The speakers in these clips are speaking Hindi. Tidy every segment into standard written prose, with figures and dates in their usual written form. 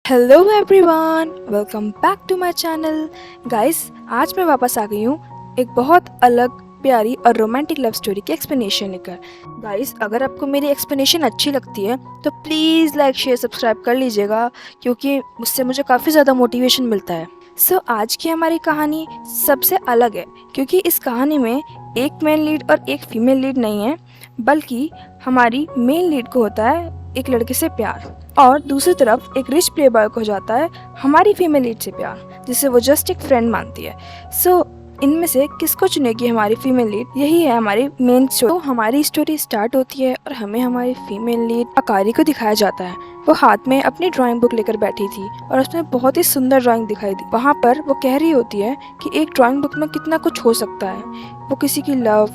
Hello everyone, welcome back to my channel. Guys, आज मैं वापस आ गई हूँ एक बहुत अलग प्यारी और रोमांटिक लव स्टोरी की एक्सप्लेनेशन लेकर। गाइस, अगर आपको मेरी एक्सप्लेनेशन अच्छी लगती है तो प्लीज़ लाइक शेयर सब्सक्राइब कर लीजिएगा, क्योंकि उससे मुझे काफ़ी ज़्यादा मोटिवेशन मिलता है। आज की हमारी कहानी सबसे अलग है, क्योंकि इस कहानी में एक मेन लीड और एक फीमेल लीड नहीं है, बल्कि हमारी मेन लीड को होता है एक लड़के से प्यार, और दूसरी तरफ एक रिच प्ले बॉय को हो जाता है हमारी फीमेल लीड से प्यार, जिसे वो जस्ट एक फ्रेंड मानती है। इनमें से किसको चुनेगी हमारी फीमेल लीड? यही है हमारी मेन स्टोरी। तो हमारी स्टोरी स्टार्ट होती है और हमें हमारी फीमेल लीड अकारी को दिखाया जाता है। वो हाथ में अपनी ड्राइंग बुक लेकर बैठी थी और उसमें बहुत ही सुंदर ड्राइंग दिखाई दी। वहाँ पर वो कह रही होती है कि एक ड्राइंग बुक में कितना कुछ हो सकता है। वो किसी की लव,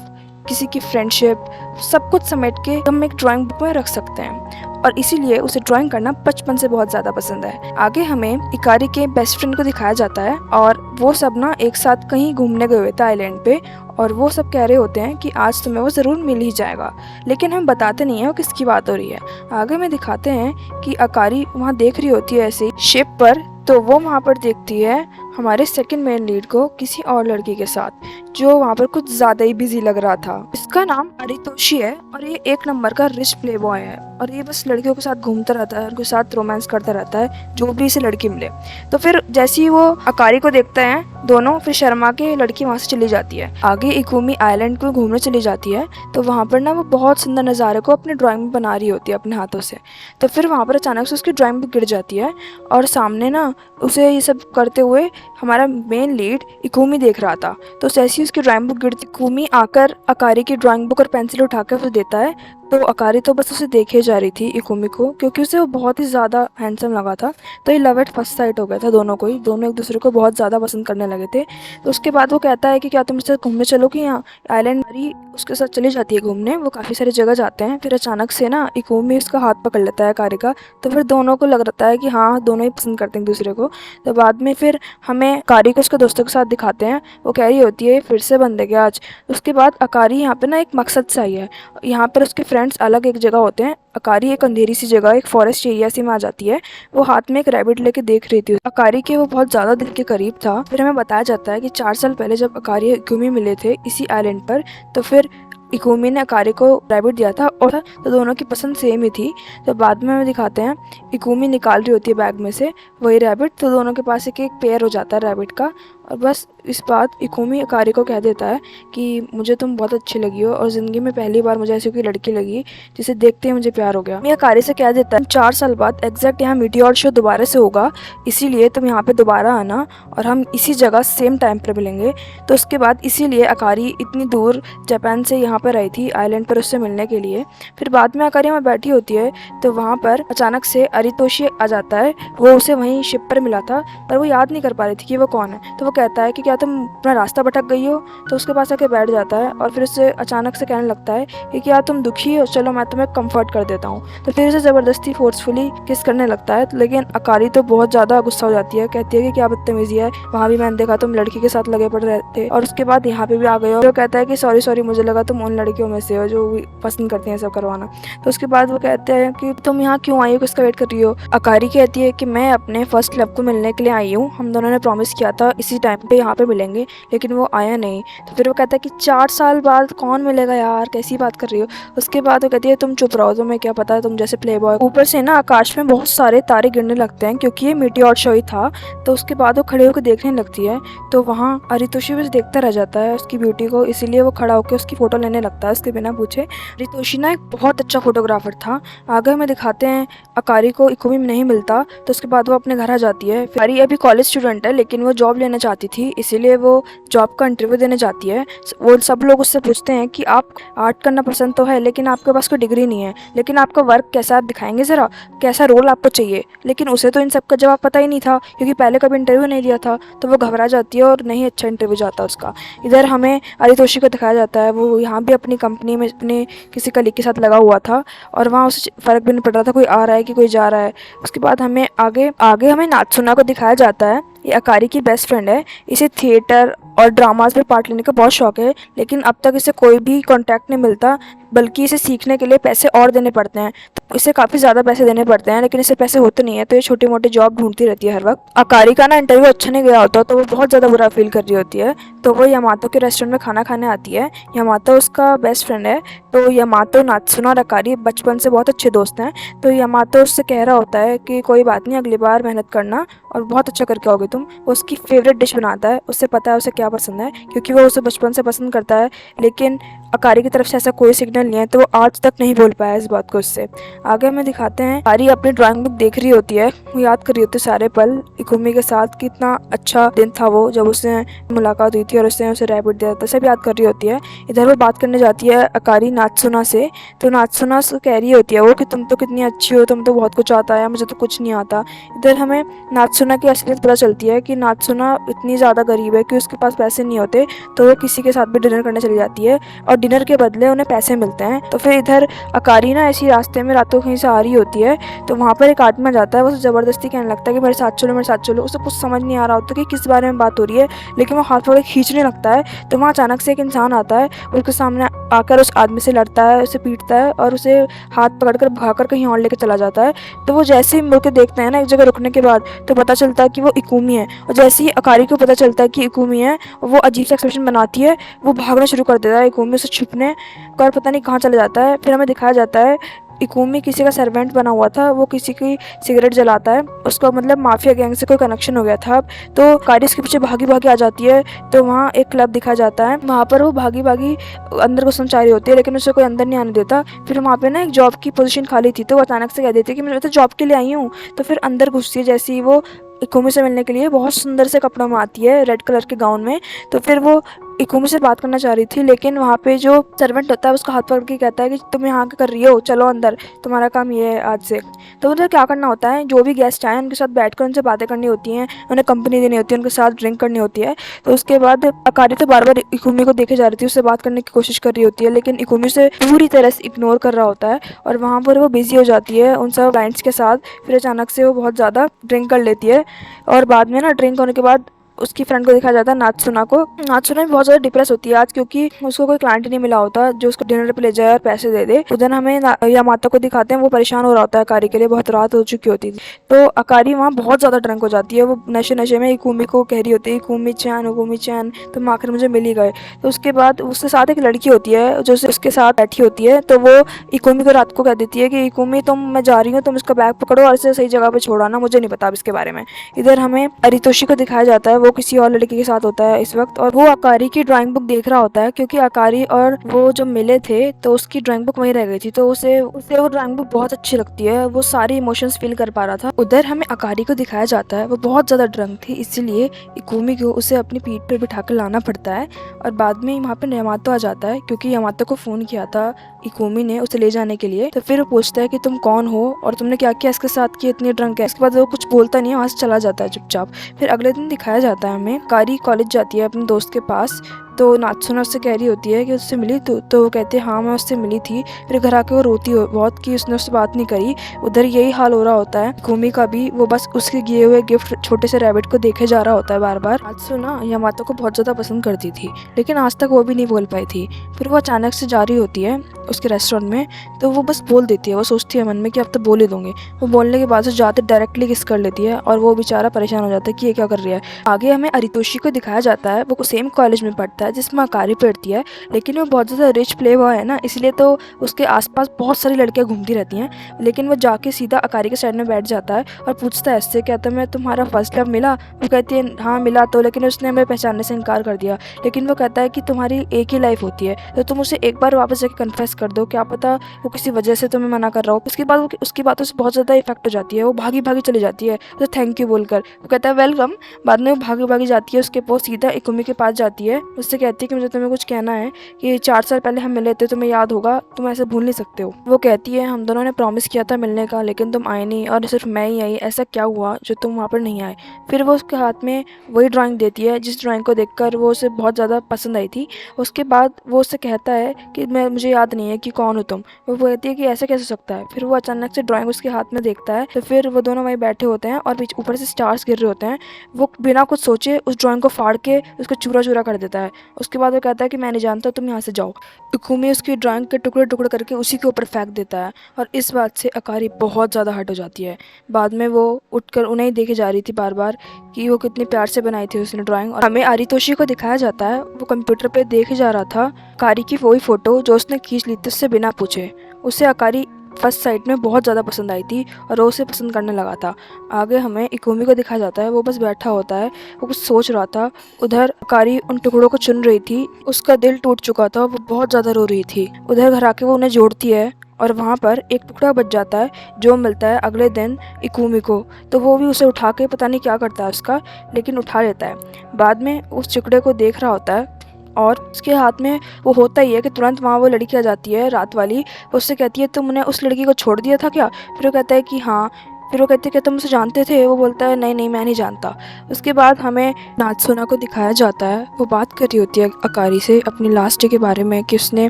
किसी की फ्रेंडशिप, सब कुछ समेट के हम एक ड्राइंग बुक में रख सकते हैं, और इसीलिए उसे ड्राइंग करना बचपन से बहुत ज़्यादा पसंद है। आगे हमें इकारी के बेस्ट फ्रेंड को दिखाया जाता है और वो सब ना एक साथ कहीं घूमने गए हुए थे आइलैंड पे, और वो सब कह रहे होते हैं कि आज तुम्हें वो ज़रूर मिल ही जाएगा, लेकिन हम बताते नहीं है वो किसकी बात हो रही है। आगे में दिखाते हैं कि अकारी वहाँ देख रही होती है ऐसे शिप पर, तो वो वहाँ पर देखती है हमारे सेकंड मेन लीड को किसी और लड़की के साथ, जो वहाँ पर कुछ ज़्यादा ही बिजी लग रहा था। इसका नाम अरितोषी है और ये एक नंबर का रिच प्ले बॉय है, और ये बस लड़कियों के साथ घूमता रहता है, उनके साथ रोमांस करता रहता है जो भी इसे लड़की मिले। तो फिर जैसे ही वो अकारी को देखते हैं दोनों, फिर शर्मा के लड़की वहाँ से चली जाती है। आगे इकुमी आइलैंड को घूमने चली जाती है, तो वहाँ पर ना वो बहुत सुंदर नज़ारे को अपने ड्राइंग में बना रही होती है अपने हाथों से। तो फिर वहाँ पर अचानक से उसकी ड्राइंग भी गिर जाती है, और सामने ना उसे ये सब करते हुए हमारा मेन लीड इकुमी देख रहा था। तो जैसे ही उसकी ड्राइंग बुक गिरती, इकुमी आकर अकारी की ड्राइंग बुक और पेंसिल उठाकर उसे देता है। तो अकारी तो बस उसे देखे जा रही थी इकुमी को, क्योंकि उसे वो बहुत ही ज़्यादा हैंडसम लगा था। तो ये लव एट फर्स्ट साइट हो गया था दोनों को ही, दोनों एक दूसरे को बहुत ज़्यादा पसंद करने लगे थे। तो उसके बाद वो कहता है कि क्या तुम इससे घूमने चलोगी? यहाँ आइलैंड हमारी उसके साथ चली जाती है घूमने। वो काफ़ी सारी जगह जाते हैं, फिर अचानक से ना इकुमी उसका हाथ पकड़ लेता है अकारी का। तो फिर दोनों को लग रहा है कि हाँ, दोनों ही पसंद करते हैं एक दूसरे को। तो बाद में फिर हमें अकारी को उसके दोस्तों के साथ दिखाते हैं। वो कह रही होती है फिर से बंद है क्या आज? उसके बाद अकारी यहाँ पे ना एक मकसद से आई है। यहाँ पर उसके फ्रेंड्स अलग एक जगह होते हैं, अकारी एक अंधेरी सी जगह, एक फॉरेस्ट एरिया सी में आ जाती है। वो हाथ में एक रैबिट लेके देख रही थी। अकारी के वो बहुत ज़्यादा दिल के करीब था। फिर हमें बताया जाता है कि 4 साल पहले जब अकारी इकुमी मिले थे इसी आइलैंड पर, तो फिर इकुमी ने अकारी को रैबिट दिया था, और तो दोनों की पसंद सेम ही थी। तो बाद में हमें दिखाते हैं इकुमी निकाल रही होती है बैग में से वही रैबिट, तो दोनों के पास एक एक पेयर हो जाता है रैबिट का। और बस इस बात इकुमी अकारी को कह देता है कि मुझे तुम बहुत अच्छी लगी हो, और ज़िंदगी में पहली बार मुझे ऐसी कोई लड़की लगी जिसे देखते ही मुझे प्यार हो गया। मैं अकारी से कह देता है 4 साल बाद एग्जैक्ट यहाँ मीटियोर शो दोबारा से होगा, इसीलिए तुम यहाँ पे दोबारा आना और हम इसी जगह सेम टाइम पर मिलेंगे। तो उसके बाद इसीलिए अकारी इतनी दूर जापान से यहाँ पर आई थी आइलैंड पर उससे मिलने के लिए। फिर बाद में अकारी वहाँ बैठी होती है, तो वहाँ पर अचानक से अरितोषी आ जाता है। वो उसे वहीं शिप पर मिला था, पर वो याद नहीं कर पा रही थी कि वो कौन है। तो वो कहता है कि क्या तुम अपना रास्ता भटक गई हो? तो उसके पास आके बैठ जाता है, और फिर उससे अचानक से कहने लगता है कि क्या तुम दुखी हो? चलो मैं तुम्हें कंफर्ट कर देता हूँ। तो फिर उसे ज़बरदस्ती फोर्सफुली किस करने लगता है, लेकिन अकारी तो बहुत ज़्यादा गुस्सा हो जाती है, कहती है कि क्या बदतमीजी है, वहाँ भी मैंने देखा तुम लड़की के साथ लगे पड़ रहे थे, और उसके बाद यहाँ पे भी आ गए हो। तो कहता है कि सॉरी सॉरी, मुझे लगा तुम उन लड़कियों में से हो जो पसंद करती हैं सब करवाना। तो उसके बाद वो कहते हैं कि तुम यहाँ क्यों आई हो, किसका वेट कर रही हो? अकारी कहती है कि मैं अपने फर्स्ट लव को मिलने के लिए आई हूँ, हम दोनों ने प्रॉमिस किया था इसी टाइम पे यहाँ पे मिलेंगे, लेकिन वो आया नहीं। तो फिर वो कहता है कि 4 साल बाद कौन मिलेगा यार, कैसी बात कर रही हो? उसके बाद वो कहती है तुम चुप रहो, तुम्हें क्या पता है, तुम जैसे प्ले बॉय। ऊपर से ना आकाश में बहुत सारे तारे गिरने लगते हैं, क्योंकि ये मीटियोर शो ही था। तो उसके बाद वो खड़े होकर देखने लगती है, तो वहाँ अरितोषी बस देखता रह जाता है उसकी ब्यूटी को, इसीलिए वो खड़ा होकर उसकी फोटो लेने लगता है उसके बिना पूछे। अरितोषी ना एक बहुत अच्छा फोटोग्राफर था। आगे में दिखाते हैं अकारी को इकुमी में नहीं मिलता, तो उसके बाद वो अपने घर आ जाती है। अकारी अभी कॉलेज स्टूडेंट है, लेकिन वो जॉब लेना चाहती थी, इसीलिए वो जॉब का इंटरव्यू देने जाती है। वो सब लोग उससे पूछते हैं कि आप आर्ट करना पसंद तो है, लेकिन आपके पास कोई डिग्री नहीं है, लेकिन आपका वर्क कैसा, आप दिखाएंगे ज़रा, कैसा रोल आपको चाहिए? लेकिन उसे तो इन सब का जवाब पता ही नहीं था, क्योंकि पहले कभी इंटरव्यू नहीं दिया था। तो वो घबरा जाती है और नहीं अच्छा इंटरव्यू जाता उसका। इधर हमें अरितोषी को दिखाया जाता है, वो यहाँ भी अपनी कंपनी में अपने किसी कलीग के साथ लगा हुआ था, और वहाँ उसे फ़र्क भी नहीं पड़ रहा था कोई आ रहा है कि कोई जा रहा है। उसके बाद हमें आगे आगे हमें नात्सुना को दिखाया जाता है। ये अकारी की बेस्ट फ्रेंड है। इसे थिएटर और ड्रामाज में पार्ट लेने का बहुत शौक है, लेकिन अब तक इसे कोई भी कॉन्टैक्ट नहीं मिलता बल्कि इसे सीखने के लिए पैसे और देने पड़ते हैं। तो इसे काफ़ी ज़्यादा पैसे देने पड़ते हैं, लेकिन इसे पैसे होते नहीं है, तो ये छोटी मोटी जॉब ढूंढती रहती है हर वक्त। अकारी का ना इंटरव्यू अच्छा नहीं गया होता, तो वो बहुत ज़्यादा बुरा फील कर रही होती है। तो वो यामातो के रेस्टोरेंट में खाना खाने आती है। यामातो उसका बेस्ट फ्रेंड है। तो यामातो, नात्सुना और अकारी बचपन से बहुत अच्छे दोस्त हैं। तो यामातो उससे कह रहा होता है कि कोई बात नहीं, अगली बार मेहनत करना और बहुत अच्छा करके आओगे तुम। वो उसकी फेवरेट डिश बनाता है, उससे पता है उसे क्या पसंद है, क्योंकि वो उसे बचपन से पसंद करता है। लेकिन अकारी की तरफ से ऐसा कोई सिग्नल नहीं है, तो वो आज तक नहीं बोल पाया इस बात को उससे। आगे हमें दिखाते हैं, अकारी अपनी ड्राइंग बुक देख रही होती है, वो याद कर रही होती है सारे पल इकुमी के साथ। कितना अच्छा दिन था वो, जब उससे मुलाकात हुई थी और उसने उसे रैबिट दिया था, सब याद कर रही होती है। इधर वो बात करने जाती है अकारी नात्सुना से। तो नात्सुना से कह रही होती है वो कि तुम तो कितनी अच्छी हो, तुम तो बहुत कुछ आता है, मुझे तो कुछ नहीं आता। इधर हमें नात्सुना की असलियत पता चलती है कि नात्सुना इतनी ज़्यादा गरीब है कि उसके पास पैसे नहीं होते, तो वो किसी के साथ भी डिनर करने चली जाती है और डिनर के बदले उन्हें पैसे मिलते हैं। तो फिर इधर अकारी ना ऐसी रास्ते में रातों कहीं से आ रही होती है, तो वहाँ पर एक आदमी आ जाता है। वो उसे ज़बरदस्ती कहने लगता है कि मेरे साथ चलो, मेरे साथ चलो। उसे कुछ समझ नहीं आ रहा होता कि किस बारे में बात हो रही है, लेकिन वो हाथ पकड़ के खींचने लगता है। तो वहाँ अचानक से एक इंसान आता है, उसके सामने आकर उस आदमी से लड़ता है, उसे पीटता है और उसे हाथ पकड़कर भगाकर कहीं और लेकर चला जाता है। तो वो जैसे ही मुड़ के देखते हैं ना एक जगह रुकने के बाद, तो पता चलता है कि वो इकुमी है। और जैसे ही अकारी को पता चलता है कि इकुमी है, वो अजीब सा एक्सप्रेशन बनाती है, वो भागना शुरू कर देता है। इकुमी उसे छुपने कर पता नहीं कहाँ चला जाता है। फिर हमें दिखाया जाता है इकुमी किसी का सर्वेंट बना हुआ था, वो किसी की सिगरेट जलाता है, उसका मतलब माफिया गैंग से कोई कनेक्शन हो गया था। तो कारी उसके पीछे भागी भागी आ जाती है। तो वहाँ एक क्लब दिखाया जाता है, वहाँ पर वो भागी भागी अंदर घुसना चाह रही होती है, लेकिन उसे कोई अंदर नहीं आने देता। फिर वहाँ पे ना एक जॉब की पोजीशन खाली थी, तो वो अचानक से कह देती है कि मैं तो जॉब के लिए आई हूँ। तो फिर अंदर घुसती है, जैसे ही वो इकुमी से मिलने के लिए बहुत सुंदर से कपड़ों में आती है, रेड कलर के गाउन में। तो फिर वो इकुमी से बात करना चाह रही थी, लेकिन वहाँ पे जो सर्वेंट होता है उसका हाथ पकड़ के कहता है कि तुम यहाँ क्या कर रही हो, चलो अंदर, तुम्हारा काम ये है आज से। तो उधर क्या करना होता है, जो भी गेस्ट आए उनके साथ बैठकर उनसे बातें करनी होती हैं, उन्हें कंपनी देनी होती है, उनके साथ ड्रिंक करनी होती है। तो उसके बाद अकारी तो बार बार इकुमी को देखे जा रही थी, उससे बात करने की कोशिश कर रही होती है, लेकिन इकुमी से पूरी तरह से इग्नोर कर रहा होता है और वहाँ पर वो बिजी हो जाती है उन सब क्लाइंट्स के साथ। फिर अचानक से वो बहुत ज़्यादा ड्रिंक कर लेती है और बाद में ना ड्रिंक होने के बाद उसकी फ्रेंड को दिखाया जाता है, नात्सुना को। नात्सुना भी बहुत ज़्यादा डिप्रेस होती है आज, क्योंकि उसको कोई क्लाइंट नहीं मिला होता जो उसको डिनर पे ले जाए और पैसे दे दे। उधर हमें यामातो को दिखाते हैं, वो परेशान हो रहा होता है अकारी के लिए, बहुत रात हो चुकी होती थी। तो अकारी वहाँ बहुत ज़्यादा ड्रंक हो जाती है, वो नशे नशे में इकुमी को कह रही होती है इकुमी चैन, तुम आखिर मुझे मिल ही गए। तो उसके बाद उसके साथ एक लड़की होती है जो उसके साथ बैठी होती है, तो वो इकुमी को रात को कह देती है कि इकुमी मैं जा रही हूँ, तुम इसका बैग पकड़ो और इसे सही जगह पे छोड़ आना, मुझे नहीं पता अब इसके बारे में। इधर हमें अरितोशी को दिखाया जाता है, वो किसी और लड़की के साथ होता है इस वक्त, और वो अकारी की ड्राइंग बुक देख रहा होता है, क्योंकि अकारी और वो जब मिले थे तो उसकी ड्राइंग बुक वहीं रह गई थी। तो उसे वो ड्राइंग बुक बहुत अच्छी लगती है, वो सारी इमोशंस फील कर पा रहा था। उधर हमें अकारी को दिखाया जाता है, वो बहुत ज्यादा ड्रंक थी, इसीलिए इकुमी को उसे अपनी पीठ पर बिठा कर लाना पड़ता है। और बाद में वहाँ पे यामातो आ जाता है, क्योंकि यामातो को फोन किया था इकुमी ने उसे ले जाने के लिए। तो फिर वो पूछता है कि तुम कौन हो और तुमने क्या किया इसके साथ कि इतनी ड्रंक है। इसके बाद वो कुछ बोलता नहीं है, वहाँ से चला जाता है चुपचाप। फिर अगले दिन दिखाया जाता है हमें, कारी कॉलेज जाती है अपने दोस्त के पास। तो नात्सुना उससे कह रही होती है कि उससे मिली तो वो कहते हैं हाँ मैं उससे मिली थी। फिर घर आके वो रोती हो बहुत कि उसने उससे बात नहीं करी। उधर यही हाल हो रहा होता है इकुमी का भी, वो बस उसके दिए हुए गिफ्ट छोटे से रैबिट को देखे जा रहा होता है बार बार। नात्सुना यामातो को बहुत ज़्यादा पसंद करती थी, लेकिन आज तक वो भी नहीं बोल पाई थी। फिर वो अचानक से जा रही होती है उसके रेस्टोरेंट में, तो वो बस बोल देती है, वो सोचती है मन में कि अब तो बोल ही दूंगी। वो बोलने के बाद से जाते डायरेक्टली किस कर लेती है और वो बेचारा परेशान हो जाता है कि ये क्या कर रही है। आगे हमें अरितोशी को दिखाया जाता है, वो सेम कॉलेज में पढ़ता है जिसमें अकारी पढ़ती है, लेकिन वो बहुत ज़्यादा रिच प्ले बॉय है ना, इसलिए तो उसके आसपास बहुत सारी लड़कियां घूमती रहती हैं। लेकिन वो जाके सीधा अकारी के साइड में बैठ जाता है और पूछता है इससे, कहता है मैं तुम्हारा फर्स्ट लव मिला? वो कहती है हाँ मिला तो, लेकिन उसने हमें पहचानने से इनकार कर दिया। लेकिन वो कहता है कि तुम्हारी एक ही लाइफ होती है, तो तुम उसे एक बार वापस जाके कन्फेस कर दो, क्या पता वो किसी वजह से तुम्हें मना कर रहा हो। उसके बाद वो उसकी बातों से बहुत ज़्यादा इफेक्ट हो जाती है, वो भागी भागी चली जाती है तो थैंक यू बोलकर। वो कहता है वेलकम। बाद में वो भागी भागी जाती है, उसके पोस्ट सीधा इकुमी के पास जाती है, उससे कहती है कि मुझे तुम्हें कुछ कहना है कि 4 साल पहले हम मिले थे, तुम्हें याद होगा, तुम ऐसे भूल नहीं सकते हो। वो कहती है हम दोनों ने प्रॉमिस किया था मिलने का, लेकिन तुम आए नहीं और सिर्फ मैं ही आई, ऐसा क्या हुआ जो तुम वहाँ पर नहीं आए। फिर वो उसके हाथ में वही ड्राइंग देती है जिस ड्राइंग को देखकर वो उसे बहुत ज़्यादा पसंद आई थी। उसके बाद वो उससे कहता है कि मुझे याद नहीं है कि कौन हो तुम। वो कहती है कि ऐसा कैसे हो सकता है। फिर वो अचानक से ड्राइंग उसके हाथ में देखता है, तो फिर वो दोनों वहीं बैठे होते हैं और ऊपर से स्टार्स गिर रहे होते हैं। वो बिना कुछ सोचे उस ड्राइंग को फाड़ के उसको चूरा चूरा कर देता है। उसके बाद वो कहता है कि मैं नहीं जानता, तुम यहाँ से जाओ। इकुमी उसकी ड्राइंग के टुकड़े टुकड़े करके उसी के ऊपर फेंक देता है और इस बात से अकारी बहुत ज़्यादा हर्ट हो जाती है। बाद में वो उठकर उन्हें ही देखे जा रही थी बार बार कि वो कितने प्यार से बनाई थी उसने ड्राइंग। और हमें आरितोशी को दिखाया जाता है, वो कंप्यूटर पे देखे जा रहा था अकारी की वही फ़ोटो जो उसने खींच ली थी उससे बिना पूछे। उसे अकारी फर्स्ट साइट में बहुत ज़्यादा पसंद आई थी और वो उसे पसंद करने लगा था। आगे हमें इकुमी को दिखाया जाता है, वो बस बैठा होता है, वो कुछ सोच रहा था। उधर अकारी उन टुकड़ों को चुन रही थी, उसका दिल टूट चुका था, वो बहुत ज़्यादा रो रही थी। उधर घर आके वो उन्हें जोड़ती है और वहाँ पर एक टुकड़ा बच जाता है जो मिलता है अगले दिन इकुमी को। तो वो भी उसे उठा के पता नहीं क्या करता है उसका, लेकिन उठा लेता है। बाद में उस टुकड़े को देख रहा होता है और उसके हाथ में वो होता ही है कि तुरंत वहाँ वो लड़की आ जाती है रात वाली। वो उससे कहती है तुमने उस लड़की को छोड़ दिया था क्या? फिर वो कहता है कि हाँ। फिर वो कहती है कि तुम उसे जानते थे? वो बोलता है नहीं नहीं, मैं नहीं जानता। उसके बाद हमें नात्सुना को दिखाया जाता है, वो बात कर रही होती है अकारी से अपनी लास्ट डे के बारे में कि उसने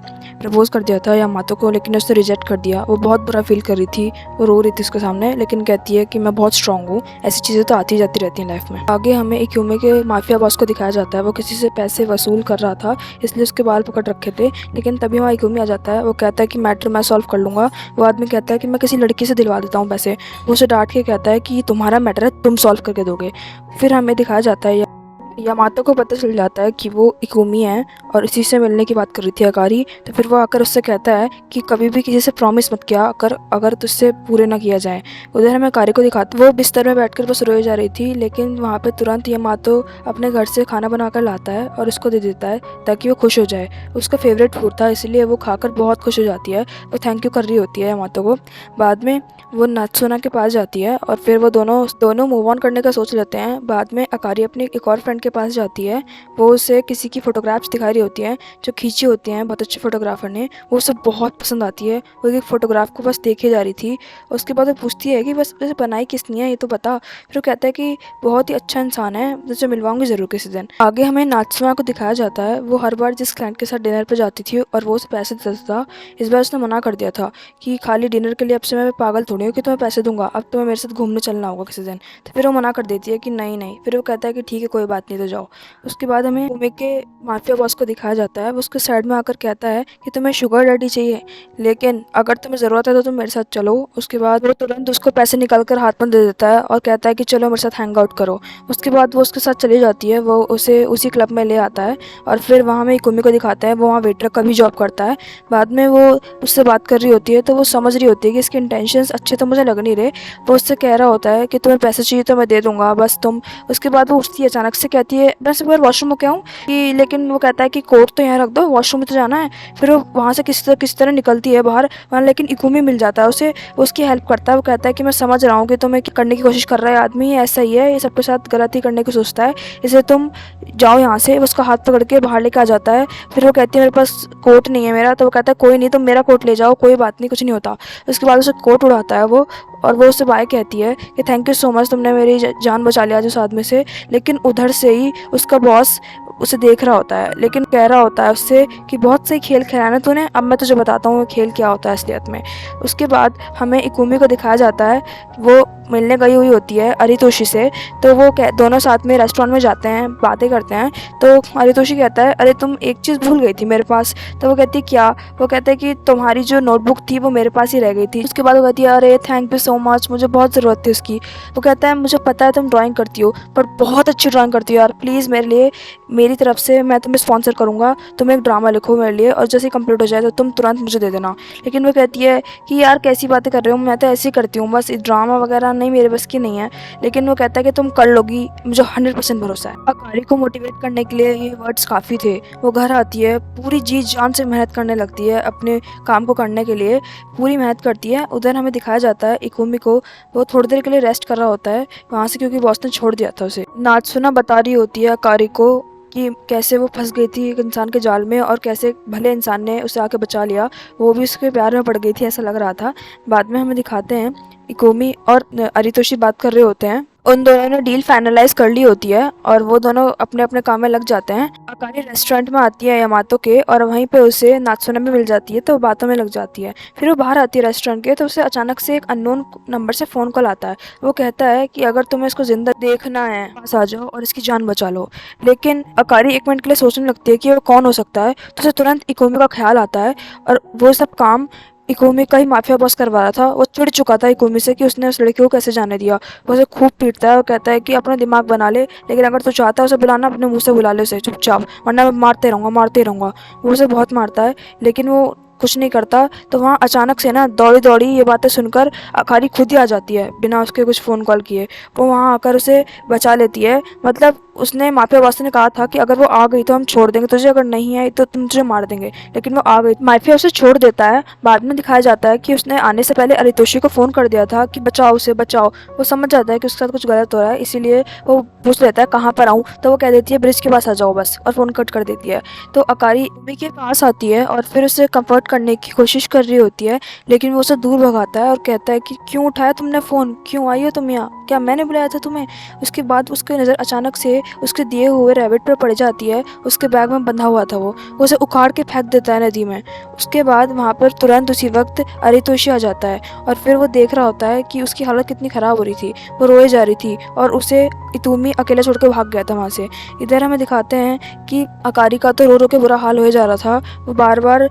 प्रपोज कर दिया था यामातो को, लेकिन उसने रिजेक्ट कर दिया। वो बहुत बुरा फील कर रही थी, वो रो रही थी उसके सामने, लेकिन कहती है कि मैं बहुत स्ट्रांग हूँ, ऐसी चीज़ें तो आती जाती रहती हैं लाइफ में। आगे हमें इकुमे के माफिया बॉस को दिखाया जाता है, वो किसी से पैसे वसूल कर रहा था इसलिए उसके बाल पकड़ रखे थे। लेकिन तभी वहाँ इकुमी आ जाता है, वो कहता है कि मैटर मैं सॉल्व कर लूँगा। वो आदमी कहता है कि मैं किसी लड़की से दिलवा देता हूँ पैसे। वो उसे डांट के कहता है कि तुम्हारा मैटर है, तुम सॉल्व करके दोगे। फिर हमें दिखाया जाता है यामातो को पता चल जाता है कि वो इकुमी है और इसी से मिलने की बात कर रही थी अकारी। तो फिर वो आकर उससे कहता है कि कभी भी किसी से प्रॉमिस मत किया अगर तुझसे पूरे ना किया जाए। उधर हमें अकारी को दिखाते, वो बिस्तर में बैठकर बस रोए जा रही थी, लेकिन वहाँ पे तुरंत यामातो अपने घर से खाना बनाकर लाता है और उसको दे देता है ताकि वो खुश हो जाए। उसका फेवरेट फूड था इसलिए वो खाकर बहुत खुश हो जाती है। वो थैंक यू कर रही होती है यामातो को। बाद में वो नात्सुना के पास जाती है और फिर वो दोनों मूव ऑन करने का सोच लेते हैं। बाद में अकारी अपनी एक और फ्रेंड के पास जाती है, वो उसे किसी की फ़ोटोग्राफ्स दिखा रही होती हैं जो खींची होती हैं बहुत अच्छे फोटोग्राफर ने। वो उसे बहुत पसंद आती है, वो एक फ़ोटोग्राफ को बस देखे जा रही थी। उसके बाद वो पूछती है कि बस वैसे बनाई किसने है ये तो बता। फिर वो कहता है कि बहुत ही अच्छा इंसान है, जिसे मिलवाऊंगी ज़रूर किसी दिन। आगे हमें नात्सुना को दिखाया जाता है, वो हर बार जिस क्लाइंट के साथ डिनर पर जाती थी और वो उसे पैसे देता था, इस बार उसने मना कर दिया था कि खाली डिनर के लिए अब से मैं पागल थोड़ी हूँ कि तुम्हें पैसे दूंगा, अब तुम्हें मेरे साथ घूमने चलना होगा किसी दिन। तो फिर वो मना कर देती है कि नहीं नहीं। फिर वो कहता है कि ठीक है कोई बात नहीं, तो जाओ। उसके बाद हमें उमे के माफिया बॉस को दिखाया जाता है, वो उसके साइड में आकर कहता है कि तुम्हें शुगर डैडी चाहिए, लेकिन अगर तुम्हें ज़रूरत है तो तुम मेरे साथ चलो। उसके बाद वो तुरंत उसको पैसे निकाल कर हाथ में दे देता है और कहता है कि चलो मेरे साथ हैंग आउट करो। उसके बाद वो उसके साथ चली जाती है, वो उसे उसी क्लब में ले आता है और फिर वहाँ में इकुमी को दिखाता है, वो वहाँ वेटर का भी जॉब करता है। बाद में वो उससे बात कर रही होती है तो वो समझ रही होती है कि इसके इंटेंशंस अच्छे तो मुझे लग नहीं रहे। वो उससे कह रहा होता है कि तुम्हें पैसे चाहिए तो मैं दे दूंगा, बस तुम। उसके बाद वो उठती है अचानक से, कहती है मैं सिर्फ वॉशरूम में क्या हूँ कि, लेकिन वो कहता है कि कोट तो यहाँ रख दो, वॉशरूम में तो जाना है। फिर वो वहाँ से किस तरह निकलती है बाहर वहाँ, लेकिन इकुमी मिल जाता है उसे, उसकी हेल्प करता है। वो कहता है कि मैं समझ रहा हूँ कि तुम्हें करने की कोशिश कर रहा है आदमी, ऐसा ही है, ये सबके साथ गलत ही करने की सोचता है, इसलिए तुम जाओ यहाँ से। उसका हाथ पकड़ के बाहर लेके आ जाता है। फिर वो कहती है मेरे पास कोट नहीं है मेरा, तो वो कहता है कोई नहीं, तुम मेरा कोट ले जाओ, कोई बात नहीं, कुछ नहीं होता। उसके बाद उसे कोट उड़ाता है वो, और वो उससे बाय कहती है कि थैंक यू सो मच, तुमने मेरी जान बचा लिया आज उस आदमी से। लेकिन उधर से ही उसका बॉस उसे देख रहा होता है, लेकिन कह रहा होता है उससे कि बहुत सही खेल खेला ना तूने, अब मैं तुझे बताता हूँ खेल क्या होता है असलियत में। उसके बाद हमें इकुमी को दिखाया जाता है, वो मिलने गई हुई होती है अरितोशी से। तो वो दोनों साथ में रेस्टोरेंट में जाते हैं, बातें करते हैं। तो अरितोशी कहता है अरे तुम एक चीज़ भूल गई थी मेरे पास। तो वो कहती है क्या? वो कहता है कि तुम्हारी जो नोटबुक थी वो मेरे पास ही रह गई थी। उसके बाद वो कहती है अरे थैंक यू सो मच, मुझे बहुत ज़रूरत थी उसकी। वो कहता है मुझे पता है तुम ड्राइंग करती हो, पर बहुत अच्छी ड्राइंग करती हो यार, प्लीज़ मेरे लिए, मेरी तरफ से मैं तुम्हें स्पॉन्सर करूँगा, तुम एक ड्रामा लिखो मेरे लिए, और जैसे कंप्लीट हो जाए तो तुम तुरंत मुझे दे देना। लेकिन वो कहती है कि यार कैसी बातें कर रहे हो, मैं तो ऐसे ही करती हूँ, बस ड्रामा वगैरह नहीं मेरे बस की नहीं है। लेकिन वो कहता है कि तुम कर लोगी, मुझे 100% भरोसा है। अकारी को मोटिवेट करने के लिए ये वर्ड्स काफ़ी थे। वो घर आती है, पूरी जी जान से मेहनत करने लगती है, अपने काम को करने के लिए पूरी मेहनत करती है। उधर हमें दिखाया जाता है इकुमी को, वो थोड़ी देर के लिए रेस्ट कर रहा होता है वहाँ से, क्योंकि बॉस ने छोड़ दिया था उसे। नात्सुना बता रही होती है अकारी को कि कैसे वो फंस गई थी एक इंसान के जाल में और कैसे भले इंसान ने उसे आके बचा लिया, वो भी उसके प्यार में पड़ गई थी ऐसा लग रहा था। बाद में हमें दिखाते हैं इकुमी और अरितोशी बात कर रहे होते हैं उन दोनों ने डील फाइनलाइज कर ली होती है और वो दोनों अपने अपने काम में लग जाते हैं। अकाने रेस्टोरेंट में आती है यामातो के और वहीं पे उसे नात्सुना भी मिल जाती है, तो वो बातों में लग जाती है। फिर वो बाहर आती है रेस्टोरेंट के, तो उसे अचानक से एक अननोन नंबर से फ़ोन कॉल आता है। वो कहता है कि अगर तुम्हें इसको ज़िंदा देखना है पास आ जाओ और इसकी जान बचा लो। लेकिन अकारी एक मिनट के लिए सोचने लगती है कि वो कौन हो सकता है, तो उसे तुरंत इकोमी का ख्याल आता है और वो सब काम इकोमी का ही माफिया बॉस करवा रहा था। वो चिढ़ चुका था इकोमी से कि उसने उस लड़की को कैसे जाने दिया। वो उसे खूब पीटता है और कहता है कि अपना दिमाग बना ले, लेकिन अगर तू चाहता है उसे बुलाना, अपने मुंह से बुला ले उसे चुपचाप, वरना मैं मारते रहूँगा। वो उसे बहुत मारता है लेकिन वो कुछ नहीं करता। तो वहाँ अचानक से ना दौड़ी दौड़ी ये बातें सुनकर अकारी खुद ही आ जाती है बिना उसके कुछ फ़ोन कॉल किए। वो वहाँ आकर उसे बचा लेती है। मतलब उसने माफिया बॉस ने कहा था कि अगर वो आ गई तो हम छोड़ देंगे तुझे, अगर नहीं आई तो तुम तुझे मार देंगे, लेकिन वो आ गई। माफिया उसे छोड़ देता है। बाद में दिखाया जाता है कि उसने आने से पहले अरितोशी को फ़ोन कर दिया था कि बचाओ उसे बचाओ। वो समझ जाता है कि उसके साथ कुछ गलत हो रहा है, इसीलिए वो पूछ लेता है कहाँ पर आऊँ, तो वो कह देती है ब्रिज के पास आ जाओ बस, और फ़ोन कट कर देती है। तो अकारी उमी के पास आती है और फिर उसे कंफर्ट करने की कोशिश कर रही होती है, लेकिन वो उसे दूर भगाता है और कहता है कि क्यों उठाया तुमने फ़ोन, क्यों आई हो तुम यहाँ, क्या मैंने बुलाया था तुम्हें। उसके बाद उसकी नज़र अचानक से उसके दिए हुए रैबिट पर पड़ जाती है। उसके बैग में बंधा हुआ था वो उसे उखाड़ के फेंक देता है नदी में। उसके बाद वहाँ पर तुरंत उसी वक्त अरितोशी आ जाता है और फिर वो देख रहा होता है कि उसकी हालत कितनी ख़राब हो रही थी। वो रोए जा रही थी और उसे इतूमी अकेला छोड़ के भाग गया था वहाँ से। इधर हमें दिखाते हैं कि अकारी का तो रो रो के बुरा हाल हो जा रहा था। वो बार बार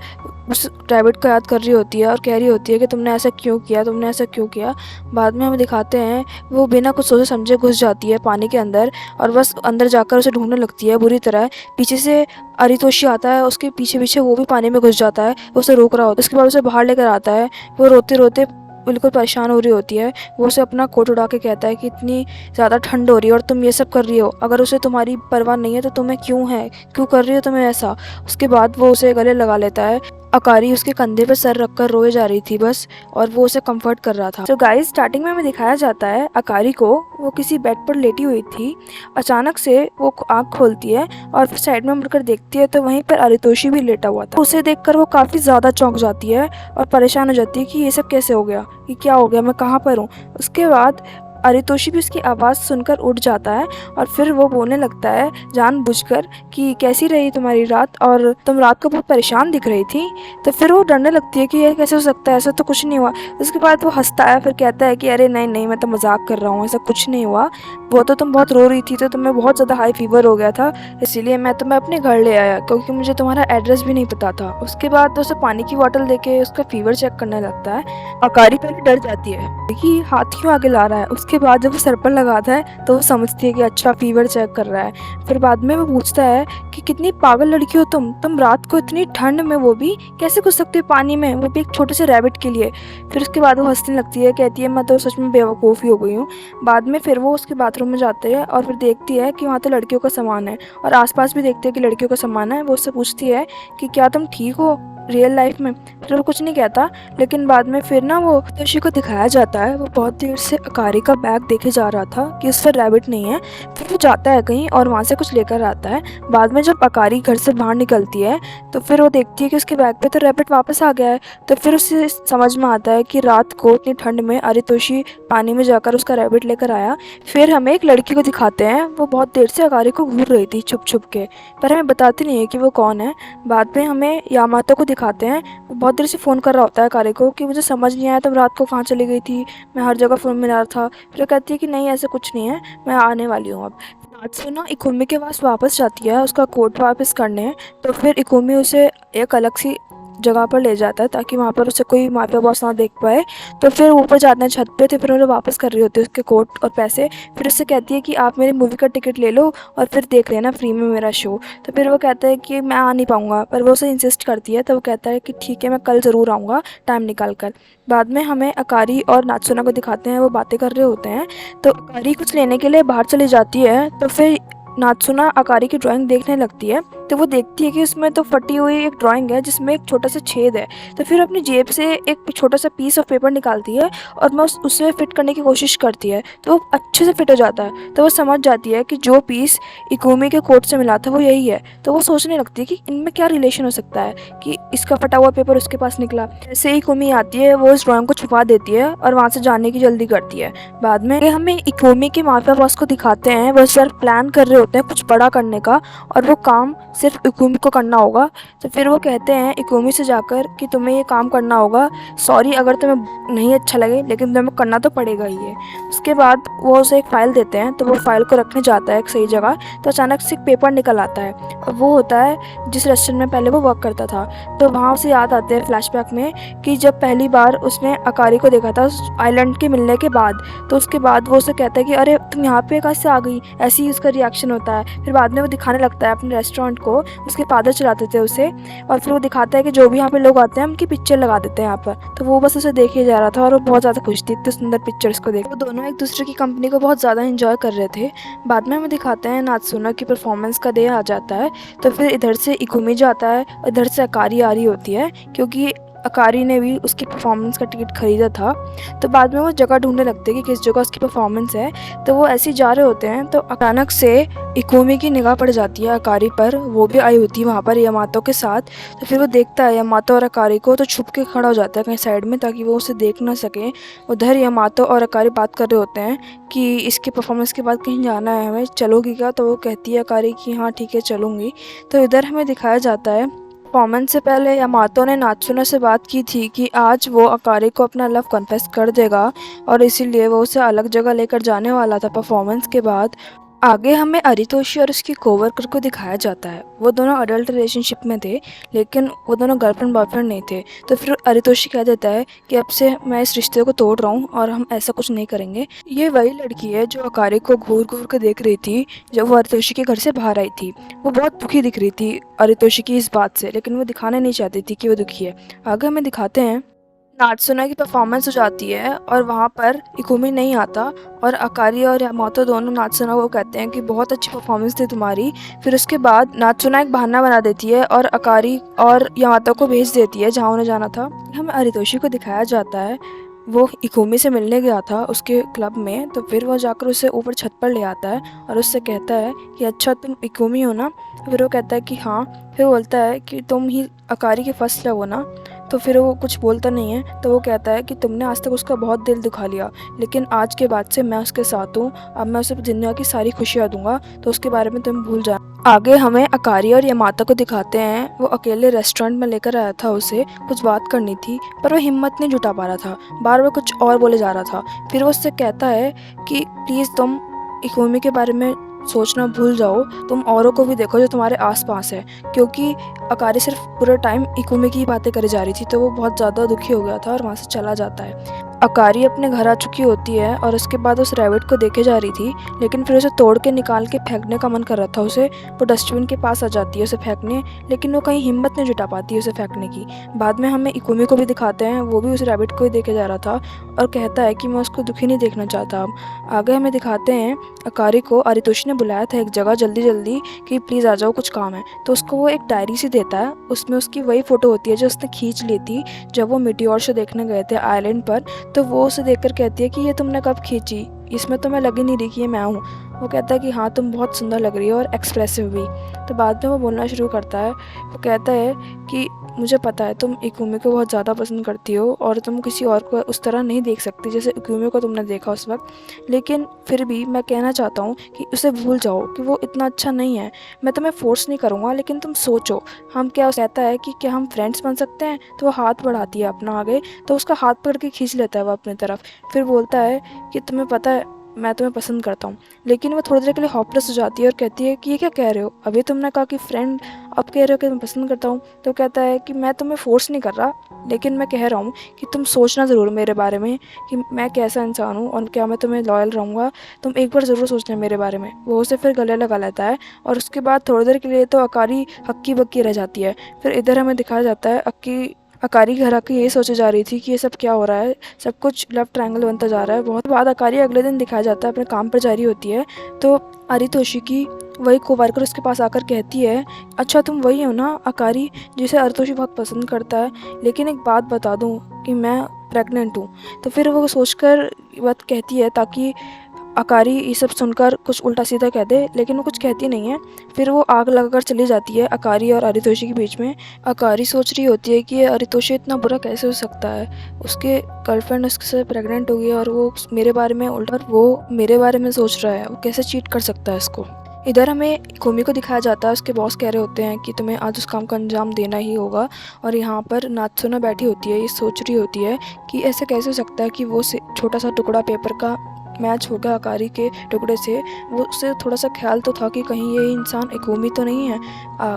उस रैबिट को याद कर रही होती है और कह रही होती है कि तुमने ऐसा क्यों किया, तुमने ऐसा क्यों किया। बाद में हमें दिखाते हैं वो बिना कुछ सोचे समझे घुस जाती है पानी के अंदर और बस अंदर जाकर उसे ढूंढने लगती है बुरी तरह। पीछे से अरितोशी आता है, उसके पीछे पीछे वो भी पानी में घुस जाता है। वो उसे रोक रहा होता है, उसके बाद उसे बाहर लेकर आता है। वो रोते रोते बिल्कुल परेशान हो रही होती है। वो उसे अपना कोट उड़ा के कहता है कि इतनी ज़्यादा ठंड हो रही है और तुम ये सब कर रही हो, अगर उसे तुम्हारी परवाह नहीं है तो तुम्हें क्यों है, क्यों कर रही हो तुम्हें ऐसा। उसके बाद वो उसे गले लगा लेता है। अकारी उसके कंधे पे सर रखकर रोए जा रही थी बस, और वो उसे कंफर्ट कर रहा था। तो गाइस स्टार्टिंग में हमें दिखाया जाता है अकारी को, वो किसी बेड पर लेटी हुई थी। अचानक से वो आँख खोलती है और फिर साइड में मुड़कर देखती है तो वहीं पर अरितोशी भी लेटा हुआ था। उसे देखकर वो काफ़ी ज़्यादा चौंक जाती है और परेशान हो जाती है कि ये सब कैसे हो गया, कि क्या हो गया, मैं कहाँ पर हूँ। उसके बाद अरितोशी भी उसकी आवाज़ सुनकर उठ जाता है और फिर वो बोलने लगता है जानबूझकर कि कैसी रही तुम्हारी रात, और तुम रात को बहुत परेशान दिख रही थी। तो फिर वो डरने लगती है कि ये कैसे हो सकता है, ऐसा तो कुछ नहीं हुआ। उसके बाद वो हंसता है, फिर कहता है कि अरे नहीं नहीं, मैं तो मजाक कर रहा हूँ, ऐसा कुछ नहीं हुआ। वो तो तुम बहुत रो रही थी तो तुम्हें बहुत ज़्यादा हाई फीवर हो गया था, इसीलिए मैं तुम्हें अपने घर ले आया, क्योंकि मुझे तुम्हारा एड्रेस भी नहीं पता था। उसके बाद उसे पानी की बॉटल देके उसका फीवर चेक करने लगता है। अकारी पहले डर जाती है कि हाथ क्यों आगे ला रहा है। उसके बाद जब वो सर पर लगाता है तो वो समझती है कि अच्छा फीवर चेक कर रहा है। फिर बाद में वो पूछता है कि कितनी पागल लड़की हो तुम रात को इतनी ठंड में वो भी कैसे घुस सकती हो पानी में, वो भी एक छोटे से रैबिट के लिए। फिर उसके बाद वो हंसने लगती है, कहती है मैं तो सच में बेवकूफ़ ही हो गई हूँ। बाद में फिर वो उसके बाथरूम में जाते हैं और फिर देखती है कि वहाँ तो लड़कियों का सामान है और आसपास भी देखती है कि लड़कियों का सामान है। वो उससे पूछती है कि क्या तुम ठीक हो रियल लाइफ में। फिर वो कुछ नहीं कहता, लेकिन बाद में फिर ना वो तोशी को दिखाया जाता है, वो बहुत देर से अकारी का बैग देखे जा रहा था कि उस पर रैबिट नहीं है। फिर वो जाता है कहीं और वहाँ से कुछ लेकर आता है। बाद में जब अकारी घर से बाहर निकलती है तो फिर वो देखती है कि उसके बैग पे तो रैबिट वापस आ गया है। तो फिर उसे समझ में आता है कि रात को इतनी ठंड में अरितोशी पानी में जाकर उसका रैबिट लेकर आया। फिर हमें एक लड़की को दिखाते हैं, वो बहुत देर से अकारी को घूर रही थी छुप छुप के, पर हमें बताती नहीं है कि वो कौन है। बाद में हमें यामातो को दिखाते हैं, वो बहुत देर से फ़ोन कर रहा होता है अकारी को कि मुझे समझ नहीं आया तुम रात को कहाँ चली गई थी, मैं हर जगह फ़ोन मिला रहा था। फिर वो कहती है कि नहीं ऐसा कुछ नहीं है, मैं आने वाली हूँ अब। नात्सुना इकुमी के पास वापस जाती है उसका कोट वापस करने। तो फिर इकुमी उसे एक अलग सी जगह पर ले जाता है ताकि वहाँ पर उसे कोई माफिया बॉस ना देख पाए। तो फिर ऊपर जाते हैं छत पे, तो फिर उन्हें वापस कर रही होती है उसके कोट और पैसे। फिर उससे कहती है कि आप मेरी मूवी का टिकट ले लो और फिर देख लेना फ्री में मेरा शो। तो फिर वो कहता है कि मैं आ नहीं पाऊँगा, पर वो उसे इंसिस्ट करती है। तो वो कहता है कि ठीक है मैं कल ज़रूर आऊँगा टाइम निकाल कर। बाद में हमें अकारी और नात्सुना को दिखाते हैं, वो बातें कर रहे होते हैं। तो अकारी कुछ लेने के लिए बाहर चली जाती है, तो फिर नात्सुना अकारी की ड्राइंग देखने लगती है। तो वो देखती है कि उसमें तो फटी हुई एक ड्राइंग है जिसमें एक छोटा सा छेद है। तो फिर अपनी जेब से एक छोटा सा पीस ऑफ पेपर निकालती है और मैं उसमें फिट करने की कोशिश करती है, तो वो अच्छे से फिट हो जाता है। तो वो समझ जाती है कि जो पीस इकोमी के कोट से मिला था वो यही है। तो वो सोचने लगती है कि इनमें क्या रिलेशन हो सकता है कि इसका फटा हुआ पेपर उसके पास निकला। जैसे ही इकोमी आती है वो उस ड्राइंग को छुपा देती है और वहाँ से जाने की जल्दी करती है। बाद में हमें इकोमी के माफिया बॉस को दिखाते हैं, वो सर प्लान कर रहे होते हैं कुछ बड़ा करने का और वो काम सिर्फ इकोमी को करना होगा। तो फिर वो कहते हैं इकोमी से जाकर कि तुम्हें ये काम करना होगा, सॉरी अगर तुम्हें नहीं अच्छा लगे लेकिन तुम्हें करना तो पड़ेगा ही है। उसके बाद वो उसे एक फ़ाइल देते हैं, तो वो फाइल को रखने जाता है एक सही जगह, तो अचानक से एक पेपर निकल आता है और वो होता है जिस रेस्टोरेंट में पहले वो वर्क करता था। तो वहाँ उसे याद आते हैं फ्लैशबैक में कि जब पहली बार उसने अकारी को देखा था उस आइलैंड के मिलने के बाद। तो उसके बाद वो उसे कहता है कि अरे तुम यहाँ पे कैसे आ गई, ऐसे ही उसका रिएक्शन होता है। फिर बाद में वो दिखाने लगता है अपने रेस्टोरेंट को, उसके फादर चलाते थे उसे, और फिर वो दिखाता है कि जो भी यहाँ पे लोग आते हैं उनकी पिक्चर लगा देते हैं यहाँ पर। तो वो बस उसे देखे जा रहा था और वो बहुत ज़्यादा खुश थी इतनी सुंदर पिक्चर्स को देख। वो दोनों एक दूसरे की कंपनी को बहुत ज़्यादा इंजॉय कर रहे थे। बाद में हमें दिखाते हैं नात्सुना की परफॉर्मेंस का डे आ जाता है। तो फिर इधर से इकुमी जाता है, इधर से अकारी आ रही होती है क्योंकि अकारी ने भी उसकी परफॉर्मेंस का टिकट खरीदा था। तो बाद में वो जगह ढूंढने लगते हैं कि किस जगह उसकी परफॉर्मेंस है। तो वो ऐसे ही जा रहे होते हैं तो अचानक से इकोमी की निगाह पड़ जाती है अकारी पर, वो भी आई होती है वहाँ पर यामातो के साथ। तो फिर वो देखता है यामातो और अकारी को, तो छुप के खड़ा हो जाता है कहीं साइड में ताकि वो उसे देख ना सके। उधर यामातो और अकारी बात कर रहे होते हैं कि इसकी परफॉर्मेंस के बाद कहीं जाना है हमें, चलोगी क्या? तो वो कहती है अकारी कि हाँ ठीक है चलूँगी। तो इधर हमें दिखाया जाता है परफॉर्मेंस से पहले यामातो ने नात्सुना से बात की थी कि आज वो अकारी को अपना लव कन्फेस कर देगा और इसीलिए वो उसे अलग जगह लेकर जाने वाला था परफॉर्मेंस के बाद। आगे हमें अरितोशी और उसकी कोवर्कर को दिखाया जाता है। वो दोनों अडल्ट रिलेशनशिप में थे लेकिन वो दोनों गर्लफ्रेंड बॉयफ्रेंड नहीं थे। तो फिर अरितोशी कह देता है कि अब से मैं इस रिश्ते को तोड़ रहा हूँ और हम ऐसा कुछ नहीं करेंगे। ये वही लड़की है जो अकारी को घूर घूर कर देख रही थी जब वो अरितोशी के घर से बाहर आई थी। वो बहुत दुखी दिख रही थी अरितोशी की इस बात से, लेकिन वो दिखाने नहीं चाहती थी कि वो दुखी है। आगे हमें दिखाते हैं नात्सुना की परफॉर्मेंस हो जाती है और वहाँ पर इकुमी नहीं आता और अकारी और यामातो दोनों नात्सुना को कहते हैं कि बहुत अच्छी परफॉर्मेंस थी तुम्हारी। फिर उसके बाद नात्सुना एक बहाना बना देती है और अकारी और यामातो को भेज देती है जहाँ उन्हें जाना था। हमें अरितोशी को दिखाया जाता है वो इकुमी से मिलने गया था उसके क्लब में। तो फिर वो जाकर उसे ऊपर छत पर ले आता है और उससे कहता है कि अच्छा तुम इकुमी हो ना? फिर वो कहता है कि हाँ। फिर बोलता है कि तुम ही अकारी के फर्स्ट लव हो ना? तो फिर वो कुछ बोलता नहीं है। तो वो कहता है कि तुमने आज तक उसका बहुत दिल दुखा लिया, लेकिन आज के बाद से मैं उसके साथ हूँ, अब मैं उसे दुनिया की सारी खुशियाँ दूंगा, तो उसके बारे में तुम भूल जा। आगे हमें अकारी और यामातो को दिखाते हैं वो अकेले रेस्टोरेंट में लेकर आया था, उसे कुछ बात करनी थी पर वो हिम्मत नहीं जुटा पा रहा था, बार बार कुछ और बोले जा रहा था। फिर वो उससे कहता है कि प्लीज़ तुम इकोमी के बारे में सोचना भूल जाओ, तुम औरों को भी देखो जो तुम्हारे आसपास है, क्योंकि अकारी सिर्फ पूरा टाइम इकुमी की बातें करे जा रही थी। तो वो बहुत ज़्यादा दुखी हो गया था और वहाँ से चला जाता है। अकारी अपने घर आ चुकी होती है और उसके बाद उस रैबिट को देखे जा रही थी, लेकिन फिर उसे तोड़ के निकाल के फेंकने का मन कर रहा था उसे। वो डस्टबिन के पास आ जाती है उसे फेंकने, लेकिन वो कहीं हिम्मत नहीं जुटा पाती उसे फेंकने की। बाद में हमें इकुमी को भी दिखाते हैं, वो भी उस रैबिट को ही देखे जा रहा था और कहता है कि मैं उसको दुखी नहीं देखना चाहता। अब आगे हमें दिखाते हैं अकारी को अरितोशी ने बुलाया था एक जगह जल्दी जल्दी कि प्लीज़ आ जाओ कुछ काम है। तो उसको वो एक डायरी सी देता है, उसमें उसकी वही फ़ोटो होती है जो उसने खींच ली थी जब वो मीटियोर शो देखने गए थे आइलैंड पर। तो वो उसे देखकर कहती है कि ये तुमने कब खींची, इसमें तो मैं लग ही नहीं रही कि ये मैं हूँ। वो कहता है कि हाँ तुम बहुत सुंदर लग रही हो और एक्सप्रेसिव भी। तो बाद में वो बोलना शुरू करता है, वो कहता है कि मुझे पता है तुम इकुमी को बहुत ज़्यादा पसंद करती हो और तुम किसी और को उस तरह नहीं देख सकती जैसे इकुमी को तुमने देखा उस वक्त, लेकिन फिर भी मैं कहना चाहता हूँ कि उसे भूल जाओ कि वो इतना अच्छा नहीं है। मैं तुम्हें फोर्स नहीं करूँगा, लेकिन तुम सोचो हम क्या। कहता है कि क्या हम फ्रेंड्स बन सकते हैं? तो वो हाथ बढ़ाती है अपना आगे, तो उसका हाथ पकड़ के खींच लेता है वो अपनी तरफ। फिर बोलता है कि तुम्हें पता है मैं तुम्हें पसंद करता हूँ। लेकिन वो थोड़ी देर के लिए हॉपलेस हो जाती है और कहती है कि ये क्या कह रहे हो, अभी तुमने कहा कि फ्रेंड, अब कह रहे हो कि मैं पसंद करता हूँ। तो कहता है कि मैं तुम्हें फोर्स नहीं कर रहा, लेकिन मैं कह रहा हूँ कि तुम सोचना ज़रूर मेरे बारे में कि मैं कैसा इंसान हूँ और क्या मैं तुम्हें लॉयल रहूँगा। तुम एक बार ज़रूर सोचना मेरे बारे में। वो उसे फिर गले लगा लेता है और उसके बाद थोड़ी देर के लिए तो अकारी हक्की बक्की रह जाती है। फिर इधर हमें दिखाया जाता है अकारी घर आके यही सोचे जा रही थी कि ये सब क्या हो रहा है, सब कुछ लव ट्रायंगल बनता जा रहा है। बहुत बाद अकारी अगले दिन दिखाया जाता है अपने काम पर जा रही होती है, तो अरितोशी की वही कोवर्कर उसके पास आकर कहती है, अच्छा तुम वही हो ना अकारी जिसे अरितोषी बहुत पसंद करता है, लेकिन एक बात बता दूं कि मैं प्रेग्नेंट हूँ। तो फिर वो सोचकर ये बात कहती है ताकि अकारी ये सब सुनकर कुछ उल्टा सीधा कह दे, लेकिन वो कुछ कहती नहीं है। फिर वो आग लगाकर चली जाती है अकारी और अरितोषी के बीच में। अकारी सोच रही होती है कि ये अरितोषी इतना बुरा कैसे हो सकता है, उसके गर्लफ्रेंड उससे प्रेग्नेंट हो गई है और वो मेरे बारे में उल्टा वो मेरे बारे में सोच रहा है, वो कैसे चीट कर सकता है इसको। इधर हमें इकुमी को दिखाया जाता है, उसके बॉस कह रहे होते हैं कि तुम्हें आज उस काम का अंजाम देना ही होगा। और यहाँ पर नात्सुना बैठी होती है, ये सोच रही होती है कि ऐसे कैसे हो सकता है कि वो छोटा सा टुकड़ा पेपर का मैच हो गया अकारी के टुकड़े से। वो उससे थोड़ा सा ख्याल तो था कि कहीं ये इंसान इकुमी तो नहीं है।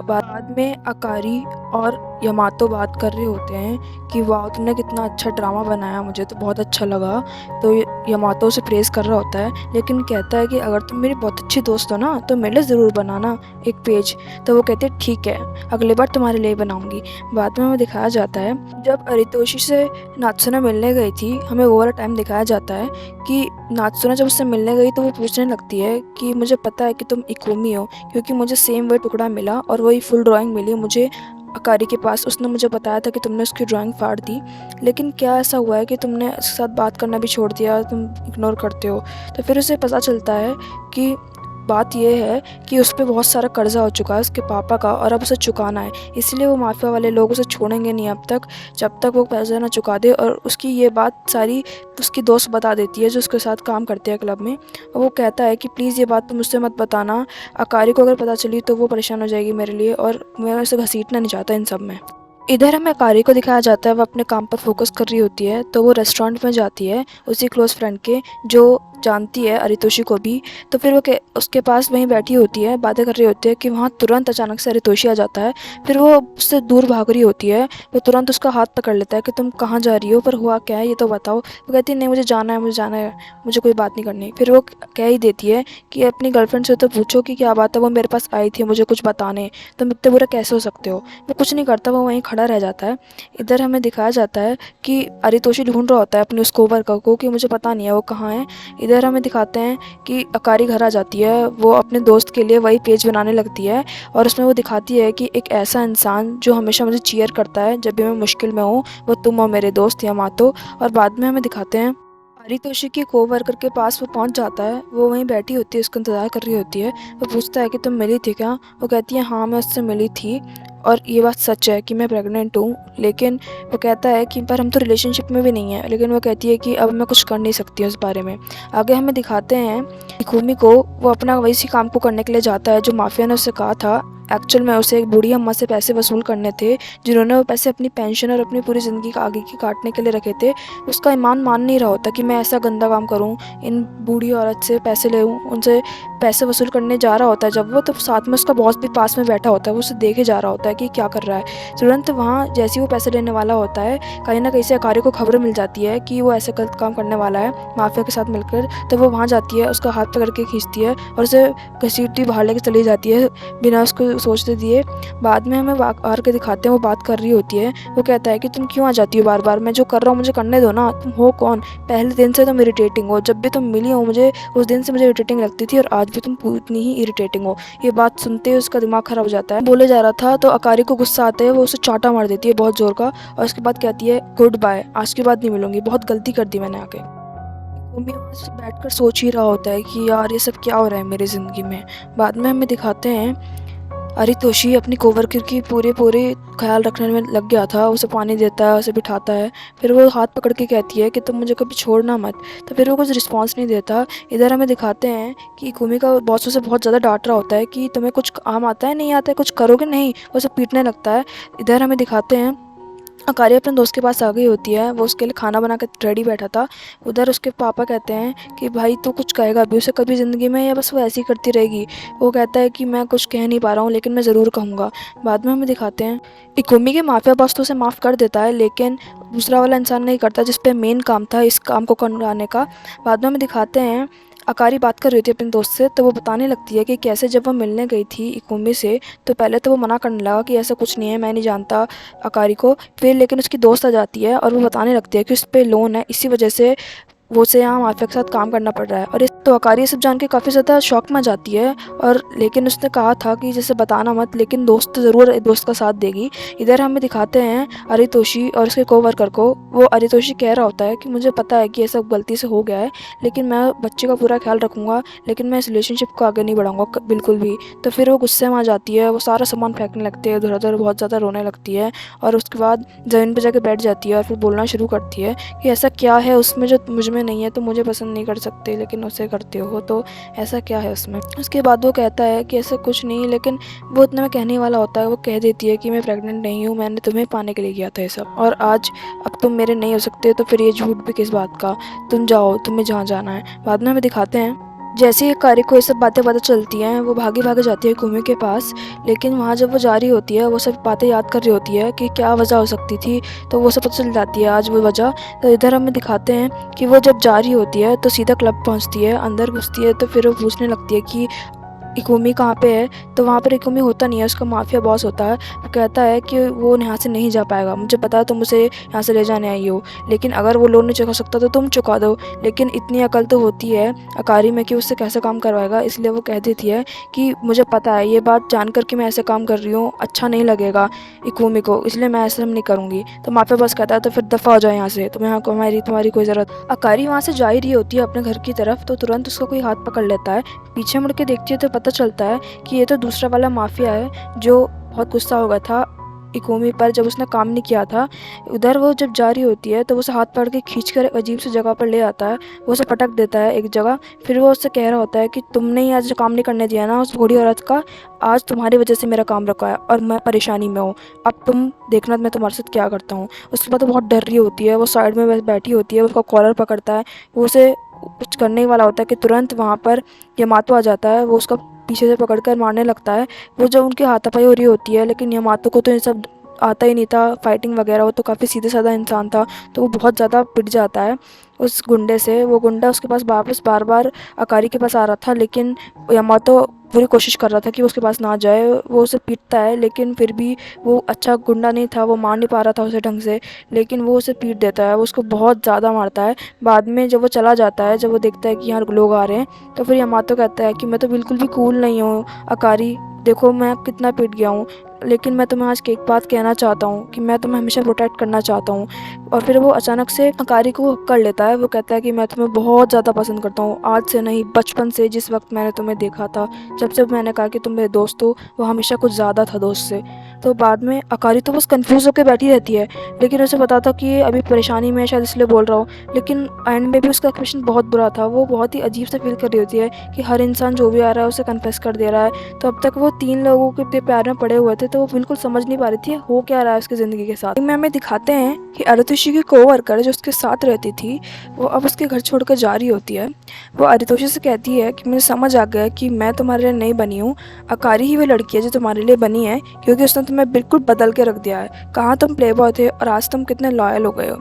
बाद में अकारी और यमातो बात कर रहे होते हैं कि वाह तुमने कितना अच्छा ड्रामा बनाया, मुझे तो बहुत अच्छा लगा। तो यमातो उसे प्रेज़ कर रहा होता है, लेकिन कहता है कि अगर तुम मेरी बहुत अच्छी दोस्त हो ना तो मेरे लिए ज़रूर बनाना एक पेज। तो वो कहते हैं ठीक है, अगली बार तुम्हारे लिए बनाऊंगी। बाद में हमें दिखाया जाता है जब अरितोषी से नात्सुना मिलने गई थी, हमें वो वाला टाइम दिखाया जाता है कि नात्सुना जब उससे मिलने गई तो वो पूछने लगती है कि मुझे पता है कि तुम इकुमी हो, क्योंकि मुझे सेम वही टुकड़ा मिला और वही फुल ड्राइंग मिली मुझे अकारी के पास। उसने मुझे बताया था कि तुमने उसकी ड्राइंग फाड़ दी, लेकिन क्या ऐसा हुआ है कि तुमने उसके साथ बात करना भी छोड़ दिया, तुम इग्नोर करते हो। तो फिर उसे पता चलता है कि बात यह है कि उस पर बहुत सारा कर्जा हो चुका है उसके पापा का और अब उसे चुकाना है, इसलिए वो माफिया वाले लोग उसे छोड़ेंगे नहीं अब तक जब तक वो पैसा ना चुका दे। और उसकी ये बात सारी उसकी दोस्त बता देती है जो उसके साथ काम करते हैं क्लब में। और वो कहता है कि प्लीज़ ये बात तुम मुझसे मत बताना, अकारी को अगर पता चली तो वो परेशान हो जाएगी मेरे लिए और मैं उसे घसीटना नहीं चाहता इन सब में। इधर हमें अकारी को दिखाया जाता है, वो अपने काम पर फोकस कर रही होती है। तो वो रेस्टोरेंट में जाती है उसी क्लोज फ्रेंड के जो जानती है अरितोषी को भी। तो फिर वो उसके पास वहीं बैठी होती है, बातें कर रही होती है कि वहाँ तुरंत अचानक से अरितोषी आ जाता है। फिर वो उससे दूर भाग रही होती है, वो तुरंत उसका हाथ पकड़ लेता है कि तुम कहाँ जा रही हो, पर हुआ क्या है ये तो बताओ। वो कहती है नहीं मुझे जाना है, मुझे जाना है, मुझे कोई बात नहीं करनी। फिर वो कह ही देती है कि अपनी गर्लफ्रेंड से तो पूछो कि क्या बात है, वो मेरे पास आई थी मुझे कुछ बताने, तुम इतने बुरे कैसे हो सकते हो। वो कुछ नहीं करता, वो वहीं खड़ा रह जाता है। इधर हमें दिखाया जाता है कि अरितोषी ढूंढ रहा होता है अपने उस कोवर्कर को कि मुझे पता नहीं है वो कहाँ है। इधर हमें दिखाते हैं कि अकारी घर आ जाती है, वो अपने दोस्त के लिए वही पेज बनाने लगती है और उसमें वो दिखाती है कि एक ऐसा इंसान जो हमेशा मुझे चीयर करता है जब भी मैं मुश्किल में हूँ, वो तुम हो मेरे दोस्त यमातो। और बाद में हमें दिखाते हैं अरितोषी की कोवर्कर के पास वो पहुंच जाता है, वो वहीं बैठी होती है, उसका इंतज़ार कर रही होती है। वो पूछता है कि तुम मिली थी क्या। वो कहती है हाँ मैं उससे मिली थी और ये बात सच है कि मैं प्रेग्नेंट हूँ। लेकिन वो कहता है कि पर हम तो रिलेशनशिप में भी नहीं है। लेकिन वो कहती है कि अब मैं कुछ कर नहीं सकती उस बारे में। आगे हमें दिखाते हैं इकुमी को, वो अपना वैसी काम को करने के लिए जाता है जो माफिया ने उससे कहा था। एक्चुअल में उसे एक बूढ़ी अम्मा से पैसे वसूल करने थे, जिन्होंने वो पैसे अपनी पेंशन और अपनी पूरी ज़िंदगी का आगे की काटने के लिए रखे थे। उसका ईमान मान नहीं रहा होता कि मैं ऐसा गंदा काम करूं, इन बूढ़ी औरत से पैसे ले उनसे पैसे वसूल करने जा रहा होता है जब वो, तो साथ में उसका बॉस भी पास में बैठा होता है, वो उसे देखे जा रहा होता है कि क्या कर रहा है। तुरंत वहाँ जैसे ही वो पैसे लेने वाला होता है, कहीं ना कहीं से अकारी को खबर मिल जाती है कि वो ऐसे गलत काम करने वाला है माफिया के साथ मिलकर। तो वो वहाँ जाती है, उसका हाथ पकड़ के खींचती है और उसे घसीटती बाहर लेके चली जाती है बिना उसको सोचते दिए। बाद में हमें बाहर के दिखाते हैं, वो बात कर रही होती है। वो कहता है कि तुम क्यों आ जाती हो बार बार, मैं जो कर रहा हूँ मुझे करने दो ना, तुम हो कौन, पहले दिन से तुम इरिटेटिंग हो, जब भी तुम मिली हो मुझे उस दिन से मुझे इरिटेटिंग लगती थी और आज भी तुम उतनी ही इरिटेटिंग हो। ये बात सुनते ही उसका दिमाग खराब हो जाता है। बोले जा रहा था तो अकारी को गुस्सा आता है, वो उसे चाटा मार देती है बहुत जोर का और उसके बाद कहती है गुड बाय, आज के बाद नहीं मिलूंगी, बहुत गलती कर दी मैंने आके। मम्मी बैठ कर सोच ही रहा होता है कि यार ये सब क्या हो रहा है मेरी ज़िंदगी में। बाद में हमें दिखाते हैं अरितोषी अपनी कोवर्कर की पूरे ख्याल रखने में लग गया था, उसे पानी देता है, उसे बिठाता है। फिर वो हाथ पकड़ के कहती है कि तुम मुझे कभी छोड़ना मत। तो फिर वो कुछ रिस्पांस नहीं देता। इधर हमें दिखाते हैं कि कुमी का बॉस उसे बहुत ज़्यादा डांट रहा होता है कि तुम्हें कुछ काम आता है नहीं आता है, कुछ करोगे नहीं, वो उसे पीटने लगता है। इधर हमें दिखाते हैं अकारी अपने दोस्त के पास आ गई होती है, वो उसके लिए खाना बना कर रेडी बैठा था। उधर उसके पापा कहते हैं कि भाई तू कुछ कहेगा अभी उसे कभी ज़िंदगी में, या बस वो ऐसी करती रहेगी। वो कहता है कि मैं कुछ कह नहीं पा रहा हूँ लेकिन मैं ज़रूर कहूँगा। बाद में हमें दिखाते हैं इकुमी के माफिया बॉस तो उसे माफ़ कर देता है, लेकिन दूसरा वाला इंसान नहीं करता जिस पे मेन काम था इस काम को कराने का। बाद में हमें दिखाते हैं अकारी बात कर रही थी अपने दोस्त से, तो वो बताने लगती है कि कैसे जब वो मिलने गई थी इकुमी से तो पहले तो वो मना करने लगा कि ऐसा कुछ नहीं है, मैं नहीं जानता अकारी को। फिर लेकिन उसकी दोस्त आ जाती है और वो बताने लगती है कि उस पर लोन है, इसी वजह से वो उसे यहाँ माफिया के साथ काम करना पड़ रहा है। और इस तो अकारी ये सब जान के काफ़ी ज़्यादा शॉक में जाती है। और लेकिन उसने कहा था कि जैसे बताना मत, लेकिन दोस्त तो ज़रूर दोस्त का साथ देगी। इधर हमें दिखाते हैं अरितोषी और उसके कोवर्कर को। वो अरितोषी कह रहा होता है कि मुझे पता है कि ये सब गलती से हो गया है, लेकिन मैं बच्चे का पूरा ख्याल रखूँगा, लेकिन मैं इस रिलेशनशिप को आगे नहीं बढ़ाऊँगा बिल्कुल भी। तो फिर वो गुस्से में आ जाती है, वो सारा सामान फेंकने लगती है इधर-उधर, बहुत ज़्यादा रोने लगती है। और उसके बाद ज़मीन पर जाके बैठ जाती है और फिर बोलना शुरू करती है कि ऐसा क्या है उसमें जो मुझ में नहीं है, तो मुझे पसंद नहीं कर सकते लेकिन उसे करते हो, तो ऐसा क्या है उसमें। उसके बाद वो कहता है कि ऐसा कुछ नहीं, लेकिन वो इतना में कहने वाला होता है, वो कह देती है कि मैं प्रेग्नेंट नहीं हूँ, मैंने तुम्हें पाने के लिए किया था ये सब, और आज अब तुम मेरे नहीं हो सकते, तो फिर ये झूठ भी किस बात का। तुम जाओ, तुम्हें जहाँ जाना है। बाद में हमें दिखाते हैं जैसे ही कारी को ये सब बातें पता चलती हैं, वो भागी भागे जाती है कुमी के पास। लेकिन वहाँ जब वो जा रही होती है, वो सब बातें याद कर रही होती है कि क्या वजह हो सकती थी, तो वो सब पता चल जाती है आज वो वजह। तो इधर हमें दिखाते हैं कि वो जब जा रही होती है तो सीधा क्लब पहुँचती है, अंदर घुसती है, तो फिर वो पूछने लगती है कि इकोमी कहाँ पे है। तो वहाँ पर इकोमी होता नहीं है, उसका माफिया बॉस होता है। वो कहता है कि वो यहाँ से नहीं जा पाएगा, मुझे पता है तुम उसे यहाँ से ले जाने आई हो, लेकिन अगर वो लोन नहीं चुका सकता तो तुम चुका दो। लेकिन इतनी अकल तो होती है अकारी में कि उससे कैसे काम करवाएगा। इसलिए वो कह देती है कि मुझे पता है, ये बात जानकर कि मैं ऐसे काम कर रही हूँ अच्छा नहीं लगेगा इकोमी को, इसलिए मैं ऐसे नहीं करूँगी। तो माफिया बॉस कहता है तो फिर दफ़ा हो जाए यहाँ से, तुम्हें यहाँ तुम्हारी कोई ज़रूरत। अकारी वहाँ से जा ही रही होती है अपने घर की तरफ, तो तुरंत उसका कोई हाथ पकड़ लेता है। पीछे मुड़ के देखती है तो पता चलता है कि ये तो दूसरा वाला माफिया है जो बहुत गुस्सा हो गया था इकोमी पर जब उसने काम नहीं किया था। उधर वो जब जा रही होती है तो वो उसे हाथ पकड़ के खींच कर अजीब सी जगह पर ले आता है, वो उसे पटक देता है एक जगह। फिर वो उससे कह रहा होता है कि तुमने ही आज काम नहीं करने दिया ना उस बूढ़ी औरत का, आज तुम्हारी वजह से मेरा काम रुका है और मैं परेशानी में हूँ, अब तुम देखना मैं तुम्हारे साथ क्या करता हूँ। उसके बाद वो बहुत डर रही होती है, वो साइड में बैठी होती है, उसका कॉलर पकड़ता है, वो उसे कुछ करने वाला होता है कि तुरंत वहाँ पर यमातो आ जाता है, वो उसका पीछे से पकड़कर मारने लगता है। वो जब उनकी हाथापाई हो रही होती है, लेकिन यमातो को तो ये सब आता ही नहीं था, फाइटिंग वगैरह, वो तो काफ़ी सीधा साधा इंसान था, तो वो बहुत ज़्यादा पिट जाता है उस गुंडे से। वो गुंडा उसके पास वापस बार बार अकारी के पास आ रहा था, लेकिन यमातो पूरी कोशिश कर रहा था कि उसके पास ना जाए। वो उसे पीटता है, लेकिन फिर भी वो अच्छा गुंडा नहीं था, वो मार नहीं पा रहा था उसे ढंग से, लेकिन वो उसे पीट देता है, वो उसको बहुत ज़्यादा मारता है। बाद में जब वो चला जाता है, जब वो देखता है कि यहाँ लोग आ रहे हैं, तो फिर यमातो कहता है कि मैं तो बिल्कुल भी कूल नहीं हूँ अकारी, देखो मैं कितना पिट गया हूँ, लेकिन मैं तुम्हें आज एक बात कहना चाहता हूँ कि मैं तुम्हें हमेशा प्रोटेक्ट करना चाहता हूँ। और फिर वो अचानक से अकारी को कर लेता है, वो कहता है कि मैं तुम्हें बहुत ज़्यादा पसंद करता हूँ, आज से नहीं बचपन से, जिस वक्त मैंने तुम्हें देखा था, जब मैंने कहा कि तुम मेरे दोस्त हो, वो हमेशा कुछ ज़्यादा था दोस्त से। तो बाद में अकारी तो बस कन्फ्यूज़ होकर बैठी रहती है, लेकिन उसे पता था कि अभी परेशानी में शायद इसलिए बोल रहा हूँ, लेकिन एंड में भी उसका एक्सप्रेशन बहुत बुरा था। वो बहुत ही अजीब सा फील कर रही होती है कि हर इंसान जो भी आ रहा है उसे कन्फेस कर दे रहा है। तो अब तक वो 3 लोगों के प्यार में पड़े हुए थे, तो वो बिल्कुल समझ नहीं पा रही थी हो क्या रहा है उसकी ज़िंदगी के साथ। में हमें दिखाते हैं कि अरितोषी की कोवर्कर जो उसके साथ रहती थी, वो अब उसके घर छोड़कर जा रही होती है। वो अरितोषी से कहती है कि मुझे समझ आ गया कि मैं तुम्हारे लिए नहीं बनी हूँ, अकारी ही वो लड़की है जो तुम्हारे लिए बनी है, क्योंकि उसने तुम्हें बिल्कुल बदल के रख दिया है। कहाँ तुम प्ले बॉय थे और आज तुम कितने लॉयल हो गए हो।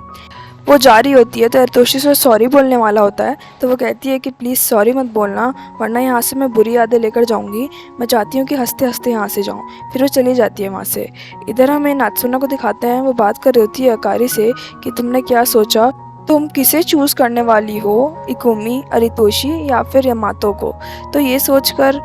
वो जा रही होती है तो अरितोषी से सॉरी बोलने वाला होता है, तो वो कहती है कि प्लीज़ सॉरी मत बोलना, वरना यहाँ से मैं बुरी यादें लेकर जाऊँगी, मैं चाहती हूँ कि हंसते हंसते यहाँ से जाऊँ। फिर वो चली जाती है वहाँ से। इधर हमें नात्सुना को दिखाते हैं, वो बात कर रही होती है अकारी से कि तुमने क्या सोचा, तुम किसे चूज़ करने वाली हो, इकुमी, अरितोषी या फिर यमातो को। तो ये सोचकर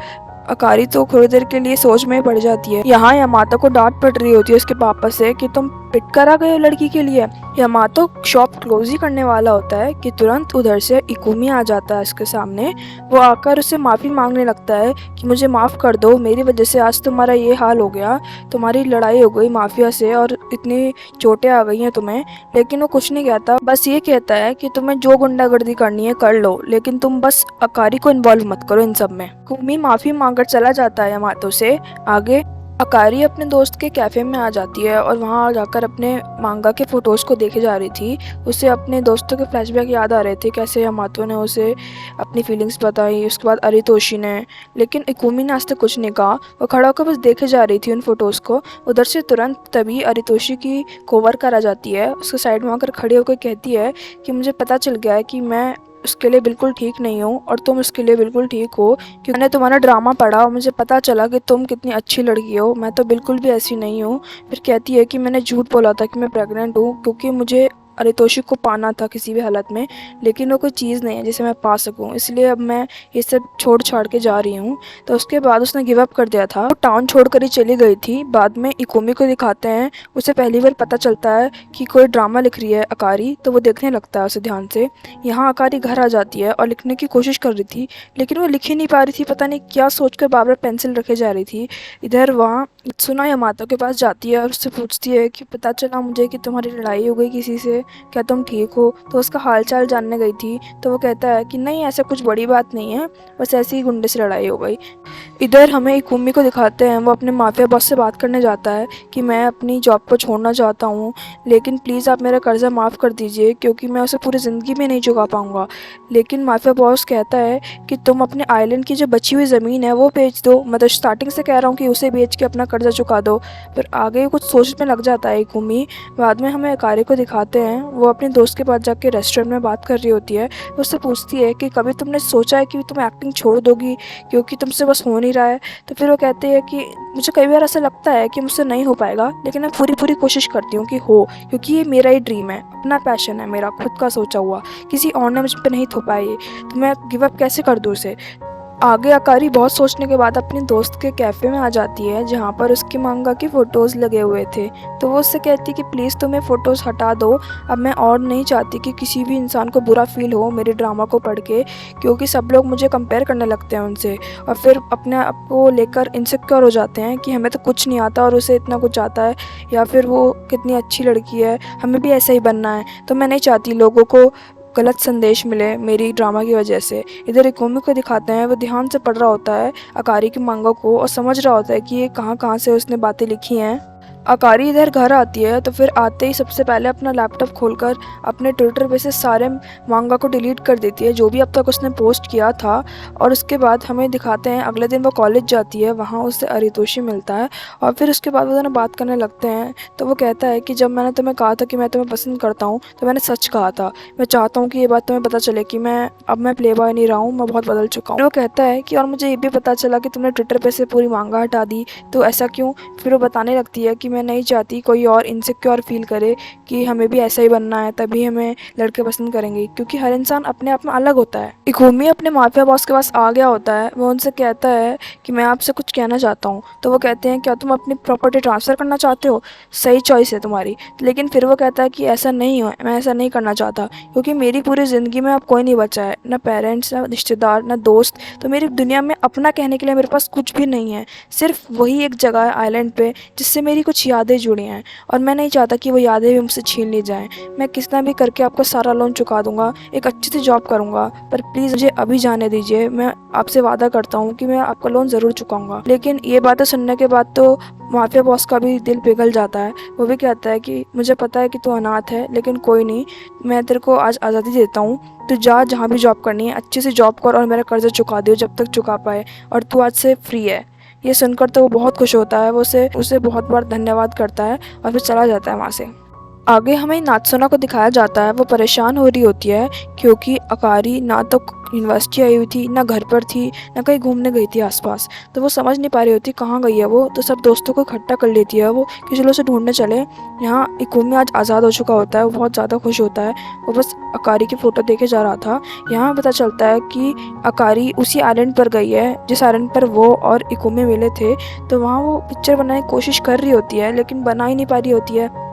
अकारी तो थोड़ी देर के लिए सोच में पड़ जाती है। यहाँ यमातो को डांट पड़ रही होती है उसके पापा से कि तुम पिट कर आ गए हो लड़की के लिए। यमातो शॉप क्लोज ही करने वाला होता है कि तुरंत उधर से इकुमी आ जाता है उसके सामने। वो आकर उससे माफ़ी मांगने लगता है कि मुझे माफ़ कर दो, मेरी वजह से आज तुम्हारा ये हाल हो गया, तुम्हारी लड़ाई हो गई माफिया से और इतनी चोटें आ गई हैं तुम्हें। लेकिन वो कुछ नहीं कहता, बस ये कहता है कि तुम्हें जो गुंडागर्दी करनी है कर लो, लेकिन तुम बस अकारी को इन्वॉल्व मत करो इन सब में। इकुमी माफ़ी मांगकर चला जाता है यमातो से आगे। अकारी अपने दोस्त के कैफ़े में आ जाती है और वहाँ जाकर अपने मांगा के फ़ोटोज़ को देखे जा रही थी। उसे अपने दोस्तों के फ्लैशबैक याद आ रहे थे, कैसे यमातो ने उसे अपनी फीलिंग्स बताई, उसके बाद अरितोषी ने। लेकिन इकुमी ने आज तक कुछ नहीं कहा, वो खड़ा होकर बस देखे जा रही थी उन फ़ोटोज़ को। उधर से तुरंत तभी अरितोषी की कोवर्कर आ जाती है, उसके साइड में आकर खड़ी होकर कहती है कि मुझे पता चल गया है कि मैं उसके लिए बिल्कुल ठीक नहीं हूँ और तुम उसके लिए बिल्कुल ठीक हो, क्योंकि मैंने तुम्हारा ड्रामा पढ़ा और मुझे पता चला कि तुम कितनी अच्छी लड़की हो, मैं तो बिल्कुल भी ऐसी नहीं हूँ। फिर कहती है कि मैंने झूठ बोला था कि मैं प्रेग्नेंट हूँ, क्योंकि मुझे अरितोषी को पाना था किसी भी हालत में, लेकिन वो कोई चीज़ नहीं है जिसे मैं पा सकूं, इसलिए अब मैं ये सब छोड़ छाड़ के जा रही हूँ। तो उसके बाद उसने गिव अप कर दिया था, वो टाउन छोड़कर ही चली गई थी। बाद में इकोमी को दिखाते हैं, उसे पहली बार पता चलता है कि कोई ड्रामा लिख रही है अकारी, तो वो देखने लगता है उसे ध्यान से। यहाँ अकारी घर आ जाती है और लिखने की कोशिश कर रही थी, लेकिन वो लिख ही नहीं पा रही थी, पता नहीं क्या सोचकर बार बार पेंसिल रखे जा रही थी। इधर वहाँ सुना यामातो के पास जाती है और उससे पूछती है कि पता चला मुझे कि तुम्हारी लड़ाई हो गई किसी से, क्या तुम ठीक हो? तो उसका हालचाल जानने गई थी, तो वो कहता है कि नहीं, ऐसा कुछ बड़ी बात नहीं है, बस ऐसी ही गुंडे से लड़ाई हो गई। इधर हमें इकुमी को दिखाते हैं, वो अपने माफिया बॉस से बात करने जाता है कि मैं अपनी जॉब को छोड़ना चाहता हूँ, लेकिन प्लीज़ आप मेरा कर्ज़ा माफ़ कर दीजिए क्योंकि मैं उसे पूरी ज़िंदगी में नहीं चुका पाऊँगा। लेकिन माफिया बॉस कहता है कि तुम अपने आइलैंड की जो बची हुई ज़मीन है वो बेच दो, मैं तो स्टार्टिंग से कह रहा हूँ कि उसे बेच के अपना कर्जा चुका दो। फिर आगे कुछ सोचने लग जाता है इकुमी। बाद में हमें अकारी को दिखाते हैं, वो अपने दोस्त के पास जाके रेस्टोरेंट में बात कर रही होती है। वो उससे पूछती है कि कभी तुमने सोचा है कि तुम एक्टिंग छोड़ दोगी क्योंकि तुमसे बस हो नहीं रहा है? तो फिर वो कहते हैं कि मुझे कई बार ऐसा लगता है कि मुझसे नहीं हो पाएगा, लेकिन मैं पूरी पूरी कोशिश करती हूँ कि हो, क्योंकि ये मेरा ही ड्रीम है, अपना पैशन है, मेरा खुद का सोचा हुआ, किसी और ने मुझ पर नहीं थोपा है ये, तो मैं गिव अप कैसे कर दूँ उसे? आगे अकारी बहुत सोचने के बाद अपने दोस्त के कैफ़े में आ जाती है जहाँ पर उसकी मांगा की फ़ोटोज़ लगे हुए थे। तो वो उससे कहती कि प्लीज़ तुम ये फ़ोटोज़ हटा दो, अब मैं और नहीं चाहती कि किसी भी इंसान को बुरा फील हो मेरे ड्रामा को पढ़ के, क्योंकि सब लोग मुझे कंपेयर करने लगते हैं उनसे और फिर अपने आप को लेकर इनसिक्योर हो जाते हैं कि हमें तो कुछ नहीं आता और उसे इतना कुछ आता है, या फिर वो कितनी अच्छी लड़की है, हमें भी ऐसा ही बनना है। तो मैं नहीं चाहती लोगों को गलत संदेश मिले मेरी ड्रामा की वजह से। इधर इकोमी को दिखाते हैं, वो ध्यान से पढ़ रहा होता है अकारी की मांगा को और समझ रहा होता है कि ये कहाँ कहाँ से उसने बातें लिखी हैं। अकारी इधर घर आती है, तो फिर आते ही सबसे पहले अपना लैपटॉप खोलकर अपने ट्विटर पे से सारे मांगा को डिलीट कर देती है जो भी अब तक उसने पोस्ट किया था। और उसके बाद हमें दिखाते हैं अगले दिन वो कॉलेज जाती है, वहाँ उससे अरितोषी मिलता है और फिर उसके बाद वो दोनों बात करने लगते हैं। तो वो कहता है कि जब मैंने तुम्हें कहा था कि मैं तुम्हें पसंद करता हूँ तो मैंने सच कहा था, मैं चाहता हूँ कि ये बात तुम्हें पता चले कि मैं प्ले बॉय नहीं रहा हूँ, मैं बहुत बदल चुका हूँ। वो कहता है कि और मुझे ये भी पता चला कि तुमने ट्विटर पे से पूरी मांगा हटा दी, तो ऐसा क्यों? फिर वो बताने लगती है कि मैं नहीं चाहती कोई और इनसिक्योर फील करे कि हमें भी ऐसा ही बनना है, तभी हमें लड़के पसंद करेंगे, क्योंकि हर इंसान अपने आप में अलग होता है। इकोमी अपने माफिया बॉस के पास आ गया होता है, वो उनसे कहता है कि मैं आपसे कुछ कहना चाहता हूँ। तो वो कहते हैं क्या तुम अपनी प्रॉपर्टी ट्रांसफ़र करना चाहते हो? सही चॉइस है तुम्हारी। लेकिन फिर वो कहता है कि ऐसा नहीं हो, मैं ऐसा नहीं करना चाहता, क्योंकि मेरी पूरी ज़िंदगी में अब कोई नहीं बचा है, ना पेरेंट्स, ना रिश्तेदार, ना दोस्त। तो मेरी दुनिया में अपना कहने के लिए मेरे पास कुछ भी नहीं है, सिर्फ वही एक जगह है आइलैंड पे जिससे मेरी कुछ यादें जुड़ी हैं, और मैं नहीं चाहता कि वो यादें भी मुझसे छीन ली जाएं। मैं किस तरह भी करके आपका सारा लोन चुका दूंगा, एक अच्छी सी जॉब करूंगा, पर प्लीज़ मुझे अभी जाने दीजिए। मैं आपसे वादा करता हूँ कि मैं आपका लोन ज़रूर चुकाऊंगा। लेकिन ये बातें सुनने के बाद तो माफिया बॉस का भी दिल पिघल जाता है। वो भी कहता है कि मुझे पता है कि तू अनाथ है, लेकिन कोई नहीं, मैं तेरे को आज आज़ादी देता हूँ, तू जा जहाँ भी जॉब करनी है, अच्छी सी जॉब कर और मेरा कर्जा चुका दियो जब तक चुका पाए, और तू आज से फ्री है। ये सुनकर तो वो बहुत खुश होता है, वो उसे बहुत बार धन्यवाद करता है और फिर चला जाता है वहाँ से। आगे हमें नात्सुना को दिखाया जाता है, वो परेशान हो रही होती है क्योंकि अकारी ना तो यूनिवर्सिटी आई हुई थी, ना घर पर थी, ना कहीं घूमने गई थी आसपास। तो वो समझ नहीं पा रही होती कहाँ गई है वो, तो सब दोस्तों को इकट्ठा कर लेती है वो कि चलो उसे ढूंढने चले। यहाँ इकुमी आज आज़ाद हो चुका होता है, वो बहुत ज़्यादा खुश होता है, वो बस अकारी की फ़ोटो देखे जा रहा था। यहाँ पता चलता है कि अकारी उसी आइलैंड पर गई है जिस आइलैंड पर वो और इकुमी मिले थे। तो वहाँ वो पिक्चर बनाने की कोशिश कर रही होती है, लेकिन बना ही नहीं पा रही होती है।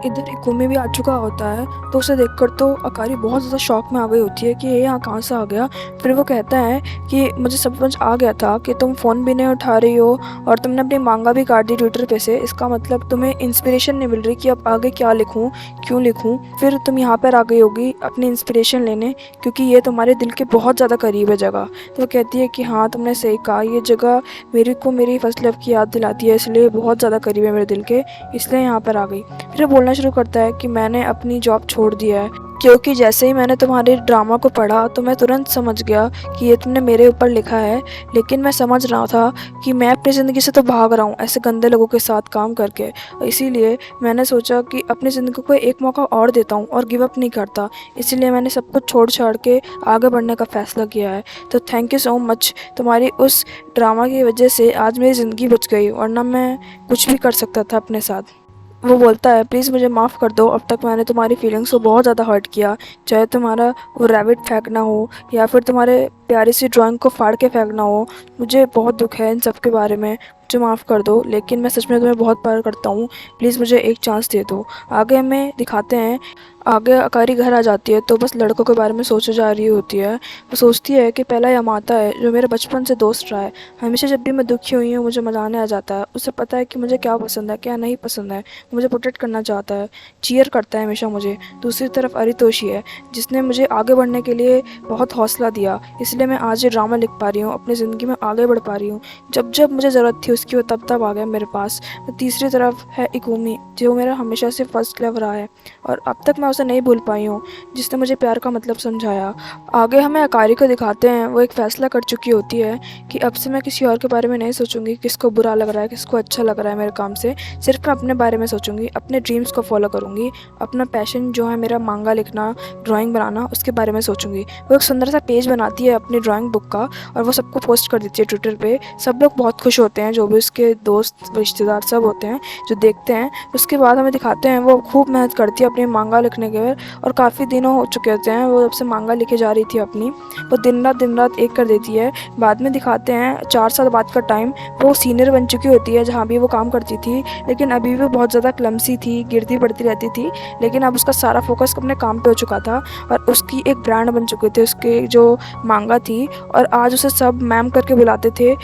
इधर इकुमी भी आ चुका होता है, तो उसे देखकर तो अकारी बहुत ज़्यादा शॉक में आ गई होती है कि ये यहाँ कहाँ से आ गया। फिर वो कहता है कि मुझे समझ आ गया था कि तुम फ़ोन भी नहीं उठा रही हो और तुमने अपनी मांगा भी काट दी ट्विटर पे से, इसका मतलब तुम्हें इंस्पिरेशन नहीं मिल रही कि अब आगे क्या लिखूँ, क्यों लिखूँ। फिर तुम यहाँ पर आ गई होगी अपनी इंस्पिरेशन लेने, क्योंकि ये तुम्हारे दिल के बहुत ज़्यादा करीब है जगह। तो वो कहती है कि हाँ तुमने सही कहा, ये जगह मेरी फर्स्ट लव की याद दिलाती है, इसलिए बहुत ज़्यादा करीब है मेरे दिल के, इसलिए यहाँ पर आ गई। फिर बोलना शुरू करता है कि मैंने अपनी जॉब छोड़ दिया है, क्योंकि जैसे ही मैंने तुम्हारे ड्रामा को पढ़ा तो मैं तुरंत समझ गया कि ये तुमने मेरे ऊपर लिखा है। लेकिन मैं समझ रहा था कि मैं अपनी ज़िंदगी से तो भाग रहा हूँ ऐसे गंदे लोगों के साथ काम करके, इसीलिए मैंने सोचा कि अपनी ज़िंदगी को एक मौका और देता हूँ और गिव अप नहीं करता। इसीलिए मैंने सब कुछ छोड़ छाड़ के आगे बढ़ने का फ़ैसला किया है। तो थैंक यू सो मच, तुम्हारी उस ड्रामा की वजह से आज मेरी ज़िंदगी बच गई, वरना मैं कुछ भी कर सकता था अपने साथ। वो बोलता है, प्लीज़ मुझे माफ़ कर दो, अब तक मैंने तुम्हारी फीलिंग्स को बहुत ज़्यादा हर्ट किया, चाहे तुम्हारा वो रैबिट फेंकना हो या फिर तुम्हारे प्यारी सी ड्राइंग को फाड़ के फेंकना हो। मुझे बहुत दुख है इन सब के बारे में, मुझे माफ़ कर दो, लेकिन मैं सच में तुम्हें बहुत प्यार करता हूँ, प्लीज़ मुझे एक चांस दे दो। आगे हमें दिखाते हैं, आगे अकारी घर आ जाती है तो बस लड़कों के बारे में सोचे जा रही होती है। वो सोचती है कि पहला यामाता है जो मेरे बचपन से दोस्त रहा है, हमेशा जब भी मैं दुखी हुई हूँ मुझे मनाने आ जाता है, उसे पता है कि मुझे क्या पसंद है क्या नहीं पसंद है, मुझे प्रोटेक्ट करना चाहता है, चीयर करता है हमेशा मुझे। दूसरी तरफ अरितोषी है जिसने मुझे आगे बढ़ने के लिए बहुत हौसला दिया, इसलिए मैं आज ये ड्रामा लिख पा रही हूँ, अपनी ज़िंदगी में आगे बढ़ पा रही हूँ। जब जब मुझे ज़रूरत थी उसकी वो तब तब आ गया मेरे पास। तो तीसरी तरफ है इकुमी जो मेरा हमेशा से फर्स्ट लव रहा है और अब तक मैं उसे नहीं भूल पाई हूँ, जिसने मुझे प्यार का मतलब समझाया। आगे हमें अकारी को दिखाते हैं, वो एक फ़ैसला कर चुकी होती है कि अब से मैं किसी और के बारे में नहीं सोचूंगी, किसको बुरा लग रहा है किसको अच्छा लग रहा है मेरे काम से, सिर्फ मैं अपने बारे में सोचूंगी, अपने ड्रीम्स को फॉलो करूंगी, अपना पैशन जो है मेरा मांगा लिखना, ड्राइंग बनाना, उसके बारे में सोचूंगी। वो एक सुंदर सा पेज बनाती है अपनी ड्राइंग बुक का और वो सबको पोस्ट कर देती है ट्विटर पे। सब लोग बहुत खुश होते हैं, जो भी उसके दोस्त रिश्तेदार सब होते हैं जो देखते हैं। उसके बाद हमें दिखाते हैं वो खूब मेहनत करती है अपने मांगा लिखने के, और काफ़ी दिनों हो चुके होते हैं वो जब से मांगा लिखे जा रही थी अपनी। वो दिन रात एक कर देती है। बाद में दिखाते हैं 4 साल बाद का टाइम, वो सीनियर बन चुकी होती है जहाँ भी वो काम करती थी, लेकिन अभी भी बहुत ज़्यादा क्लमसी थी, गिरती पड़ती रहती थी, लेकिन अब उसका सारा फोकस अपने काम पे हो चुका था और उसकी एक ब्रांड बन चुके थे उसके जो मांगा थी, और आज उसे सब मैम करके बुलाते थे।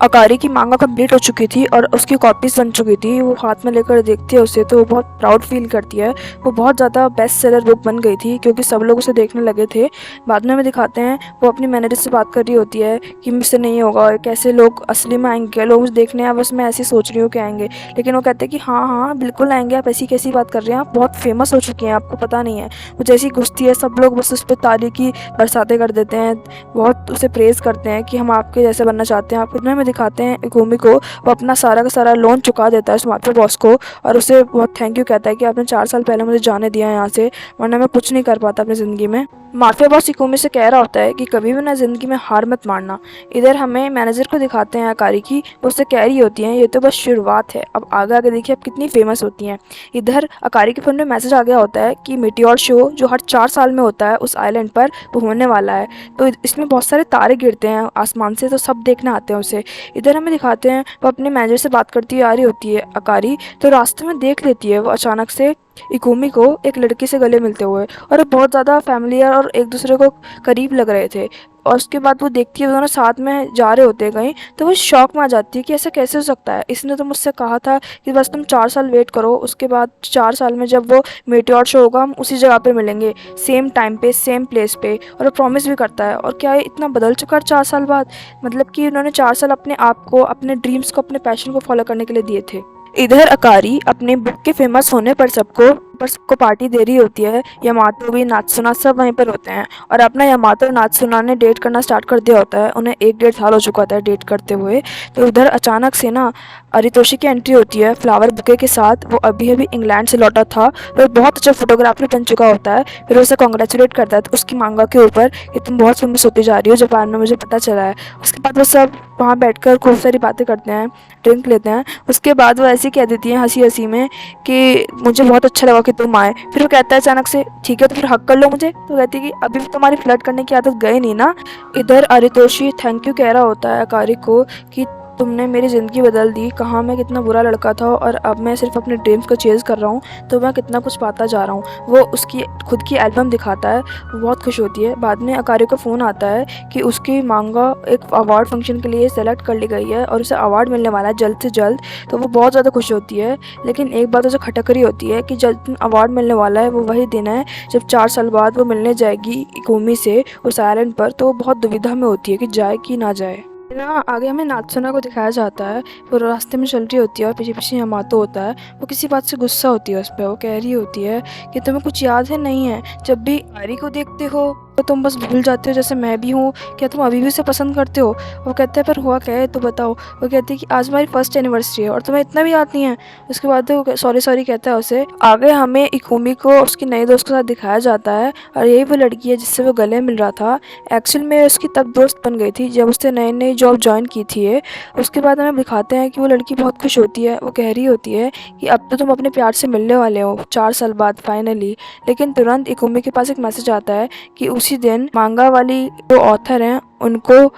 अकारी की मांगा कंप्लीट हो चुकी थी और उसकी कॉपीज़ बन चुकी थी। वो हाथ में लेकर देखती है उसे तो वो बहुत प्राउड फील करती है। वो बहुत ज़्यादा बेस्ट सेलर बुक बन गई थी क्योंकि सब लोग उसे देखने लगे थे। बाद में हमें दिखाते हैं वो अपनी मैनेजर से बात कर रही होती है कि मुझसे नहीं होगा, कैसे लोग असली में आएंगे, लोग मुझे देखने हैं, बस मैं ऐसी सोच रही हूँ कि आएंगे। लेकिन वो कहते हैं कि हाँ हाँ बिल्कुल आएंगे, आप ऐसी कैसी बात कर रहे हैं, आप बहुत फेमस हो चुकी हैं, आपको पता नहीं है। वो जैसी घुसती है सब लोग बस उस पर ताली की बरसातें कर देते हैं, बहुत उसे प्रेज़ करते हैं कि हम आपके जैसे बनना चाहते हैं। आप में हमें दिखाते हैं इकुमी को, वो अपना सारा का सारा लोन चुका देता है उस माफिया बॉस को और उसे बहुत थैंक यू कहता है कि आपने 4 साल पहले मुझे जाने दिया यहाँ से, वरना मैं कुछ नहीं कर पाता अपनी ज़िंदगी में। माफिया बॉस इकुमी से कह रहा होता है कि कभी भी ना ज़िंदगी में हार मत मानना। इधर हमें मैनेजर को दिखाते हैं अकारी की, वो उससे कह रही होती हैं ये तो बस शुरुआत है, अब आगे आगे देखिए आप कितनी फेमस होती हैं। इधर अकारी के फ़ोन में मैसेज आ गया होता है कि मीटियोर शो जो हर 4 साल में होता है उस आइलैंड पर, वो होने वाला है। तो इसमें बहुत सारे तारे गिरते हैं आसमान से, तो सब देखने आते हैं उसे। इधर हमें दिखाते हैं वो अपने मैनेजर से बात करती आ रही होती है अकारी, तो रास्ते में देख लेती है वो अचानक से इकुमी को एक लड़की से गले मिलते हुए, और वो बहुत ज़्यादा फैमिलियर और एक दूसरे को करीब लग रहे थे। और उसके बाद वो देखती है वो दोनों साथ में जा रहे होते हैं कहीं, तो वो शॉक में आ जाती है कि ऐसा कैसे हो सकता है, इसने तो मुझसे कहा था कि बस तुम 4 साल वेट करो, उसके बाद 4 साल में जब वो मेटेओर शो होगा हम उसी जगह पे मिलेंगे, सेम टाइम पे सेम प्लेस पे। और वो प्रॉमिस भी करता है, और क्या ये इतना बदल चुका है 4 साल बाद, मतलब कि उन्होंने 4 साल अपने आप को, अपने ड्रीम्स को, अपने पैशन को फॉलो करने के लिए दिए थे। इधर अकारी अपने बुक के फेमस होने पर सबको पार्टी दे रही होती है। यामातो भी, नात्सुना सब वहीं पर होते हैं और अपना यामातो और नात्सुना ने डेट करना स्टार्ट कर दिया होता है, उन्हें 1 डेढ़ साल हो चुका होता है डेट करते हुए। तो उधर अचानक से ना अरितोषी की एंट्री होती है फ्लावर बुके के साथ। वो अभी अभी इंग्लैंड से लौटा था, वो बहुत अच्छा फोटोग्राफर बन चुका होता है। फिर उसे कॉन्ग्रेचुलेट करता है तो उसकी मांगा के ऊपर कि तुम बहुत फेमस होती जा रही हो, जापान में मुझे पता चला है। उसके बाद वो सब वहाँ बैठकर खूब सारी बातें करते हैं, ड्रिंक लेते हैं। उसके बाद वो ऐसे कह देती हैं हंसी हंसी में कि मुझे बहुत अच्छा लगा कि तुम आए। फिर वो कहता है अचानक से ठीक है तो फिर हक कर लो मुझे, तो कहती है कि अभी भी तुम्हारी फ्लर्ट करने की आदत गई नहीं ना। इधर अरितोषी थैंक यू कह रहा होता है अकारी को कि तुमने मेरी ज़िंदगी बदल दी, कहाँ मैं कितना बुरा लड़का था और अब मैं सिर्फ अपने ड्रीम्स को चेज़ कर रहा हूँ, तो मैं कितना कुछ पाता जा रहा हूँ। वो उसकी खुद की एल्बम दिखाता है, वो बहुत खुश होती है। बाद में अकारी को फ़ोन आता है कि उसकी मांगा एक अवार्ड फंक्शन के लिए सेलेक्ट कर ली गई है और उसे अवार्ड मिलने वाला है जल्द से जल्द। तो वो बहुत ज़्यादा खुश होती है, लेकिन एक बात उसे खटक रही होती है कि जब अवार्ड मिलने वाला है वो वही दिन है जब 4 साल बाद वो मिलने जाएगी इकुमी से उस आइलैंड पर। तो वो बहुत दुविधा में होती है कि जाए कि ना जाए ना। आगे हमें नात्सुना को दिखाया जाता है, वो रास्ते में चल रही होती है और पीछे पीछे यामातो होता है। वो किसी बात से गुस्सा होती है उस पर, वो कह रही होती है कि तुम्हें कुछ याद है नहीं है, जब भी आरी को देखते हो तो तुम बस भूल जाते हो जैसे मैं भी हूँ, क्या तुम अभी भी उसे पसंद करते हो? वो कहता है पर हुआ क्या है तो बताओ। वो कहती है कि आज हमारी फर्स्ट एनिवर्सरी है और तुम्हें इतना भी याद नहीं है। उसके बाद वो सॉरी सॉरी कहता है उसे। आगे हमें इकुमी को उसकी नई दोस्त के साथ दिखाया जाता है और यही वो लड़की है जिससे वो गले मिल रहा था। एक्चुअल में उसकी तब दोस्त बन गई थी जब उसने नई नई जॉब ज्वाइन की थी ये। उसके बाद हमें दिखाते हैं कि वो लड़की बहुत खुश होती है। वो कह रही होती है कि अब तो तुम अपने प्यार से मिलने वाले हो 4 साल बाद फाइनली। लेकिन तुरंत इकुमी के पास एक मैसेज आता है कि उसी दिन मांगा वाली जो ऑथर हैं उनको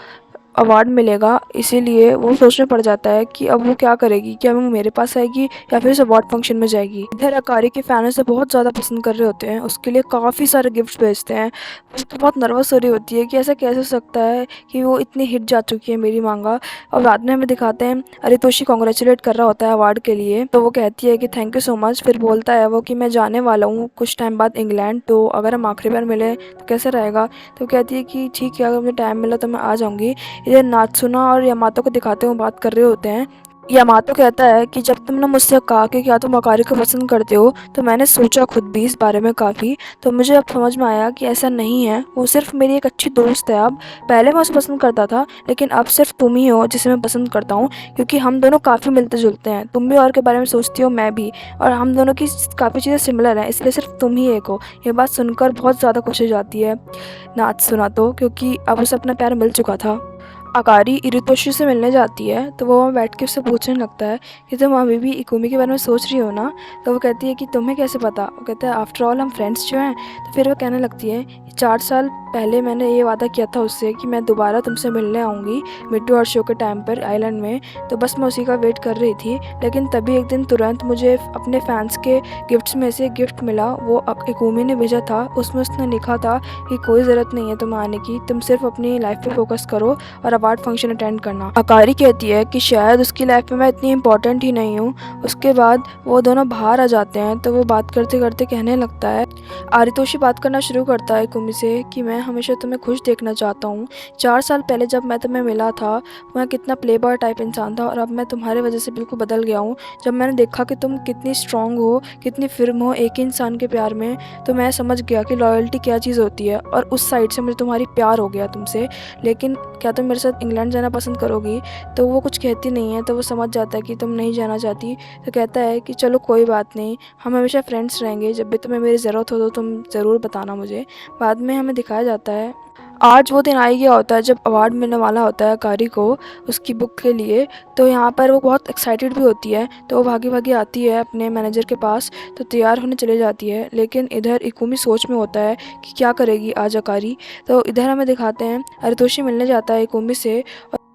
अवार्ड मिलेगा। इसीलिए वो सोचने पड़ जाता है कि अब वो क्या करेगी, क्या वो मेरे पास आएगी या फिर उस अवार्ड फंक्शन में जाएगी। इधर अकारी के फैन उसे बहुत ज़्यादा पसंद कर रहे होते हैं, उसके लिए काफ़ी सारे गिफ्ट्स भेजते हैं। वो तो बहुत नर्वस हो रही होती है कि ऐसा कैसे हो सकता है कि वो इतनी हिट जा चुकी है मेरी मांगा। और बाद में हमें दिखाते हैं अरितोषी कॉन्ग्रेचुलेट कर रहा होता है अवार्ड के लिए, तो वो कहती है कि थैंक यू सो मच। फिर बोलता है वो कि मैं जाने वाला हूँ कुछ टाइम बाद इंग्लैंड, तो अगर हम आखिरी बार मिले तो कैसे रहेगा। तो कहती है कि ठीक है, अगर मुझे टाइम मिला तो मैं आ जाऊँगी। इधर नात्सुना और यामातो को दिखाते हुए बात कर रहे होते हैं। यामातो कहता है कि जब तुमने मुझसे कहा कि क्या तुम अकारी को पसंद करते हो तो मैंने सोचा खुद भी इस बारे में काफ़ी, तो मुझे अब समझ में आया कि ऐसा नहीं है, वो सिर्फ मेरी एक अच्छी दोस्त है। अब पहले मैं उसे पसंद करता था लेकिन अब सिर्फ तुम ही हो जिसे मैं पसंद करता हूँ, क्योंकि हम दोनों काफ़ी मिलते जुलते हैं। तुम भी और के बारे में सोचती हो, मैं भी, और हम दोनों की काफ़ी चीज़ें सिमिलर हैं, इसलिए सिर्फ तुम ही एक हो। ये बात सुनकर बहुत ज़्यादा खुश हो जाती है नात्सुना तो, क्योंकि अब उसे अपना प्यार मिल चुका था। अकारी इरितोशी से मिलने जाती है तो वो वहाँ बैठ के उससे पूछने लगता है कि तुम अभी भी इकुमी के बारे में सोच रही हो ना। तो वो कहती है कि तुम्हें कैसे पता। वो कहता है आफ्टर ऑल हम फ्रेंड्स जो हैं। तो फिर वो कहने लगती है 4 साल पहले मैंने ये वादा किया था उससे कि मैं दोबारा तुमसे मिलने आऊँगी मिट्टू और शो के टाइम पर आइलैंड में, तो बस मैं उसी का वेट कर रही थी। लेकिन तभी एक दिन तुरंत मुझे अपने फैंस के गिफ्ट्स में से एक गिफ्ट मिला, वो इकुमी ने भेजा था। उसमें उसने लिखा था कि कोई ज़रूरत नहीं है तुम आने की, तुम सिर्फ अपनी लाइफ पे फोकस करो और अवार्ड फंक्शन अटेंड करना। अकारी कहती है कि शायद उसकी लाइफ में मैं इतनी इंपॉर्टेंट ही नहीं हूँ। उसके बाद वो दोनों बाहर आ जाते हैं तो वो बात करते करते कहने लगता है, आरितोशी बात करना शुरू करता है इकुमी से कि मैं हमेशा तुम्हें खुश देखना चाहता हूँ। 4 साल पहले जब मैं तुम्हें मिला था मैं कितना प्ले बॉय टाइप इंसान था और अब मैं तुम्हारे वजह से बिल्कुल बदल गया हूँ। जब मैंने देखा कि तुम कितनी स्ट्रांग हो, कितनी फिर्म हो एक ही इंसान के प्यार में, तो मैं समझ गया कि लॉयल्टी क्या चीज़ होती है, और उस साइड से मुझे तुम्हारी प्यार हो गया तुमसे। लेकिन क्या तुम मेरे साथ इंग्लैंड जाना पसंद करोगी। तो वो कुछ कहती नहीं है, तो वो समझ जाता है कि तुम नहीं जाना चाहती। तो कहता है कि चलो कोई बात नहीं, हम हमेशा फ्रेंड्स रहेंगे, जब भी तुम्हें मेरी ज़रूरत हो तो तुम ज़रूर बताना मुझे। बाद में हमें दिखाया जाता है आज वो दिन आ ही गया होता है जब अवार्ड मिलने वाला होता है कारी को उसकी बुक के लिए। तो यहाँ पर वो बहुत एक्साइटेड भी होती है, तो वो भागी भागी आती है अपने मैनेजर के पास, तो तैयार होने चले जाती है। लेकिन इधर इकुमी सोच में होता है कि क्या करेगी आज अकारी। तो इधर हमें दिखाते हैं अरितोशी मिलने जाता है इकुमी से।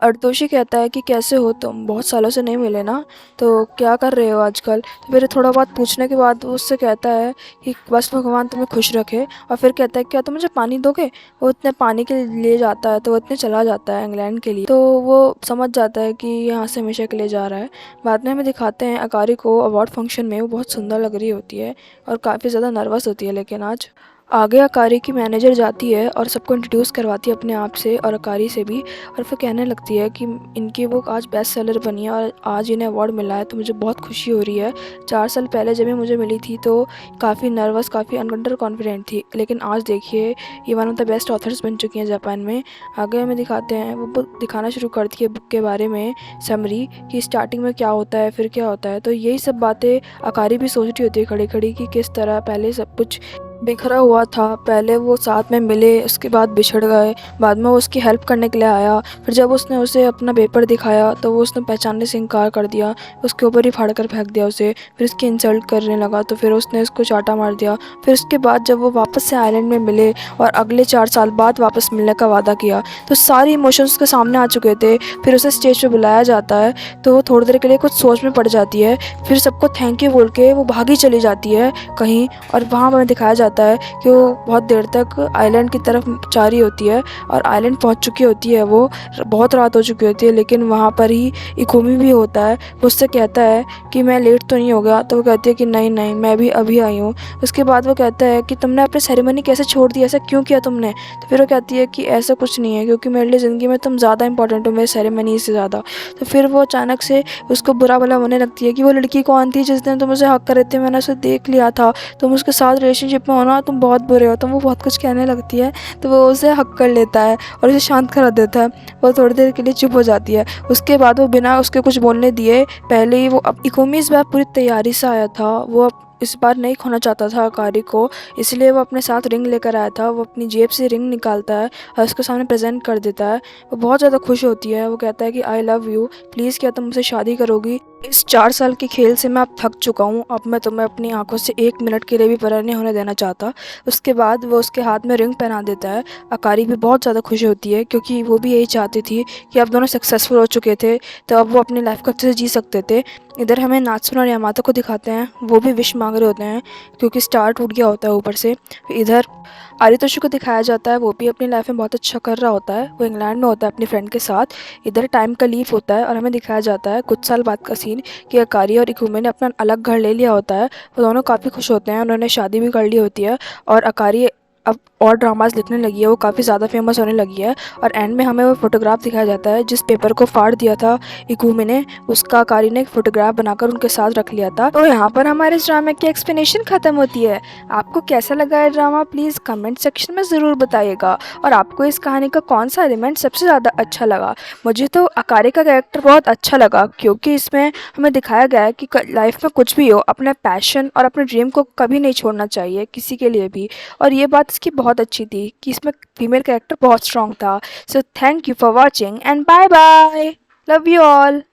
अर्तोशी कहता है कि कैसे हो तुम, बहुत सालों से नहीं मिले ना, तो क्या कर रहे हो आजकल। तो फिर थोड़ा बहुत पूछने के बाद वो उससे कहता है कि बस भगवान तुम्हें खुश रखे, और फिर कहता है क्या तुम मुझे पानी दोगे। वो इतने पानी के लिए जाता है तो वो इतने चला जाता है इंग्लैंड के लिए, तो वो समझ जाता है कि यहाँ से हमेशा के लिए जा रहा है। बाद में हमें दिखाते हैं अकारी को अवार्ड फंक्शन में, वो बहुत सुंदर लग रही होती है और काफ़ी ज़्यादा नर्वस होती है। लेकिन आज आगे अकारी की मैनेजर जाती है और सबको इंट्रोड्यूस करवाती है अपने आप से और अकारी से भी, और फिर कहने लगती है कि इनकी बुक आज बेस्ट सेलर बनी है और आज इन्हें अवार्ड मिला है, तो मुझे बहुत खुशी हो रही है। 4 साल पहले जब ये मुझे मिली थी तो काफ़ी नर्वस, काफ़ी अंडर कॉन्फिडेंट थी, लेकिन आज देखिए ये one of the best authors बन चुकी हैं जापान में। आगे हमें दिखाते हैं, वो बुक दिखाना शुरू करती है बुक के बारे में समरी, कि स्टार्टिंग में क्या होता है फिर क्या होता है। तो यही सब बातें अकारी भी सोच रही होती है खड़ी खड़ी कि किस तरह पहले सब कुछ बिखरा हुआ था, पहले वो साथ में मिले उसके बाद बिछड़ गए, बाद में वो उसकी हेल्प करने के लिए आया, फिर जब उसने उसे अपना पेपर दिखाया तो वो उसने पहचानने से इनकार कर दिया, उसके ऊपर ही फाड़ कर फेंक दिया उसे, फिर उसकी इंसल्ट करने लगा तो फिर उसने उसको चाटा मार दिया। फिर उसके बाद जब वो वापस से आइलैंड में मिले और अगले 4 साल बाद वापस मिलने का वादा किया, तो सारे इमोशंस उसके सामने आ चुके थे। फिर उसे स्टेज पर बुलाया जाता है तो वो थोड़ी देर के लिए कुछ सोच में पड़ जाती है, फिर सबको थैंक यू बोल के वो भागी चली जाती है कहीं, और वहाँ हमें दिखाया जाता है कि वो बहुत देर तक आइलैंड की तरफ जा रही होती है और आइलैंड पहुंच चुकी होती है। वो बहुत रात हो चुकी होती है, लेकिन वहाँ पर ही इकुमी भी होता है। वो उससे कहता है कि मैं लेट तो नहीं हो गया, तो वो कहती है कि नहीं नहीं मैं भी अभी आई हूँ। उसके बाद वो कहता है कि तुमने अपनी सेरेमनी कैसे छोड़ दी, ऐसा क्यों किया तुमने। तो फिर वो कहती है कि ऐसा कुछ नहीं है, क्योंकि मेरे लिए ज़िंदगी में तुम ज़्यादा इंपॉर्टेंट हो मेरी सेरेमनी से ज़्यादा। तो फिर वो अचानक से उसको बुरा भला होने लगती है कि वो लड़की कौन थी जिस दिन तुम उसे हक कर रहे थे, मैंने उसे देख लिया था, तुम उसके साथ रिलेशनशिप में मोना तुम बहुत बुरे हो, तो वो बहुत कुछ कहने लगती है। तो वो उसे हक कर लेता है और उसे शांत करा देता है। वो थोड़ी देर के लिए चुप हो जाती है। उसके बाद वो बिना उसके कुछ बोलने दिए पहले ही वो इकोमी इस बार पूरी तैयारी से आया था। वो इस बार नहीं खोना चाहता था अकारी को, इसलिए वो अपने साथ रिंग लेकर आया था। वो अपनी जेब से रिंग निकालता है और उसके सामने प्रेजेंट कर देता है। वो बहुत ज़्यादा खुश होती है। वो कहता है कि आई लव यू, प्लीज़ क्या तुम मुझसे शादी करोगी? इस 4 साल के खेल से मैं अब थक चुका हूँ। अब मैं तुम्हें अपनी आंखों से 1 मिनट के लिए भी परा नहीं होने देना चाहता। उसके बाद वो उसके हाथ में रिंग पहना देता है। अकारी भी बहुत ज़्यादा खुश होती है क्योंकि वो भी यही चाहती थी कि अब दोनों सक्सेसफुल हो चुके थे, तो अब वो अपनी लाइफ को अच्छे से जी सकते थे। इधर हमें नात्सुनो और यामातो को दिखाते हैं। वो भी विश मांग रहे होते हैं क्योंकि स्टार टूट गया होता है ऊपर से। इधर आरितोशी को दिखाया जाता है। वो भी अपनी लाइफ में बहुत अच्छा कर रहा होता है। वो इंग्लैंड में होता है अपनी फ्रेंड के साथ। इधर टाइम का लीव होता है और हमें दिखाया जाता है कुछ साल बाद का सीन कि अकारी और इकुमे ने अपना अलग घर ले लिया होता है। वो दोनों काफ़ी खुश होते हैं। उन्होंने शादी भी कर ली होती है और अकारी अब और ड्रामास लिखने लगी है। वो काफ़ी ज़्यादा फेमस होने लगी है। और एंड में हमें वो फोटोग्राफ दिखाया जाता है जिस पेपर को फाड़ दिया था इकुमे ने, उसका अकारी ने एक फोटोग्राफ बनाकर उनके साथ रख लिया था। तो यहाँ पर हमारे इस ड्रामे की एक्सप्लेनेशन खत्म होती है। आपको कैसा लगा है ड्रामा, प्लीज़ कमेंट सेक्शन में ज़रूर बताइएगा। और आपको इस कहानी का कौन सा एलिमेंट सबसे ज़्यादा अच्छा लगा? मुझे तो अकारी का कैरेक्टर बहुत अच्छा लगा क्योंकि इसमें हमें दिखाया गया है कि लाइफ में कुछ भी हो, अपने पैशन और अपने ड्रीम को कभी नहीं छोड़ना चाहिए किसी के लिए भी। और ये बात इसकी बहुत अच्छी थी कि इसमें फीमेल कैरेक्टर बहुत स्ट्रॉन्ग था। So thank you for watching and bye bye, love you all.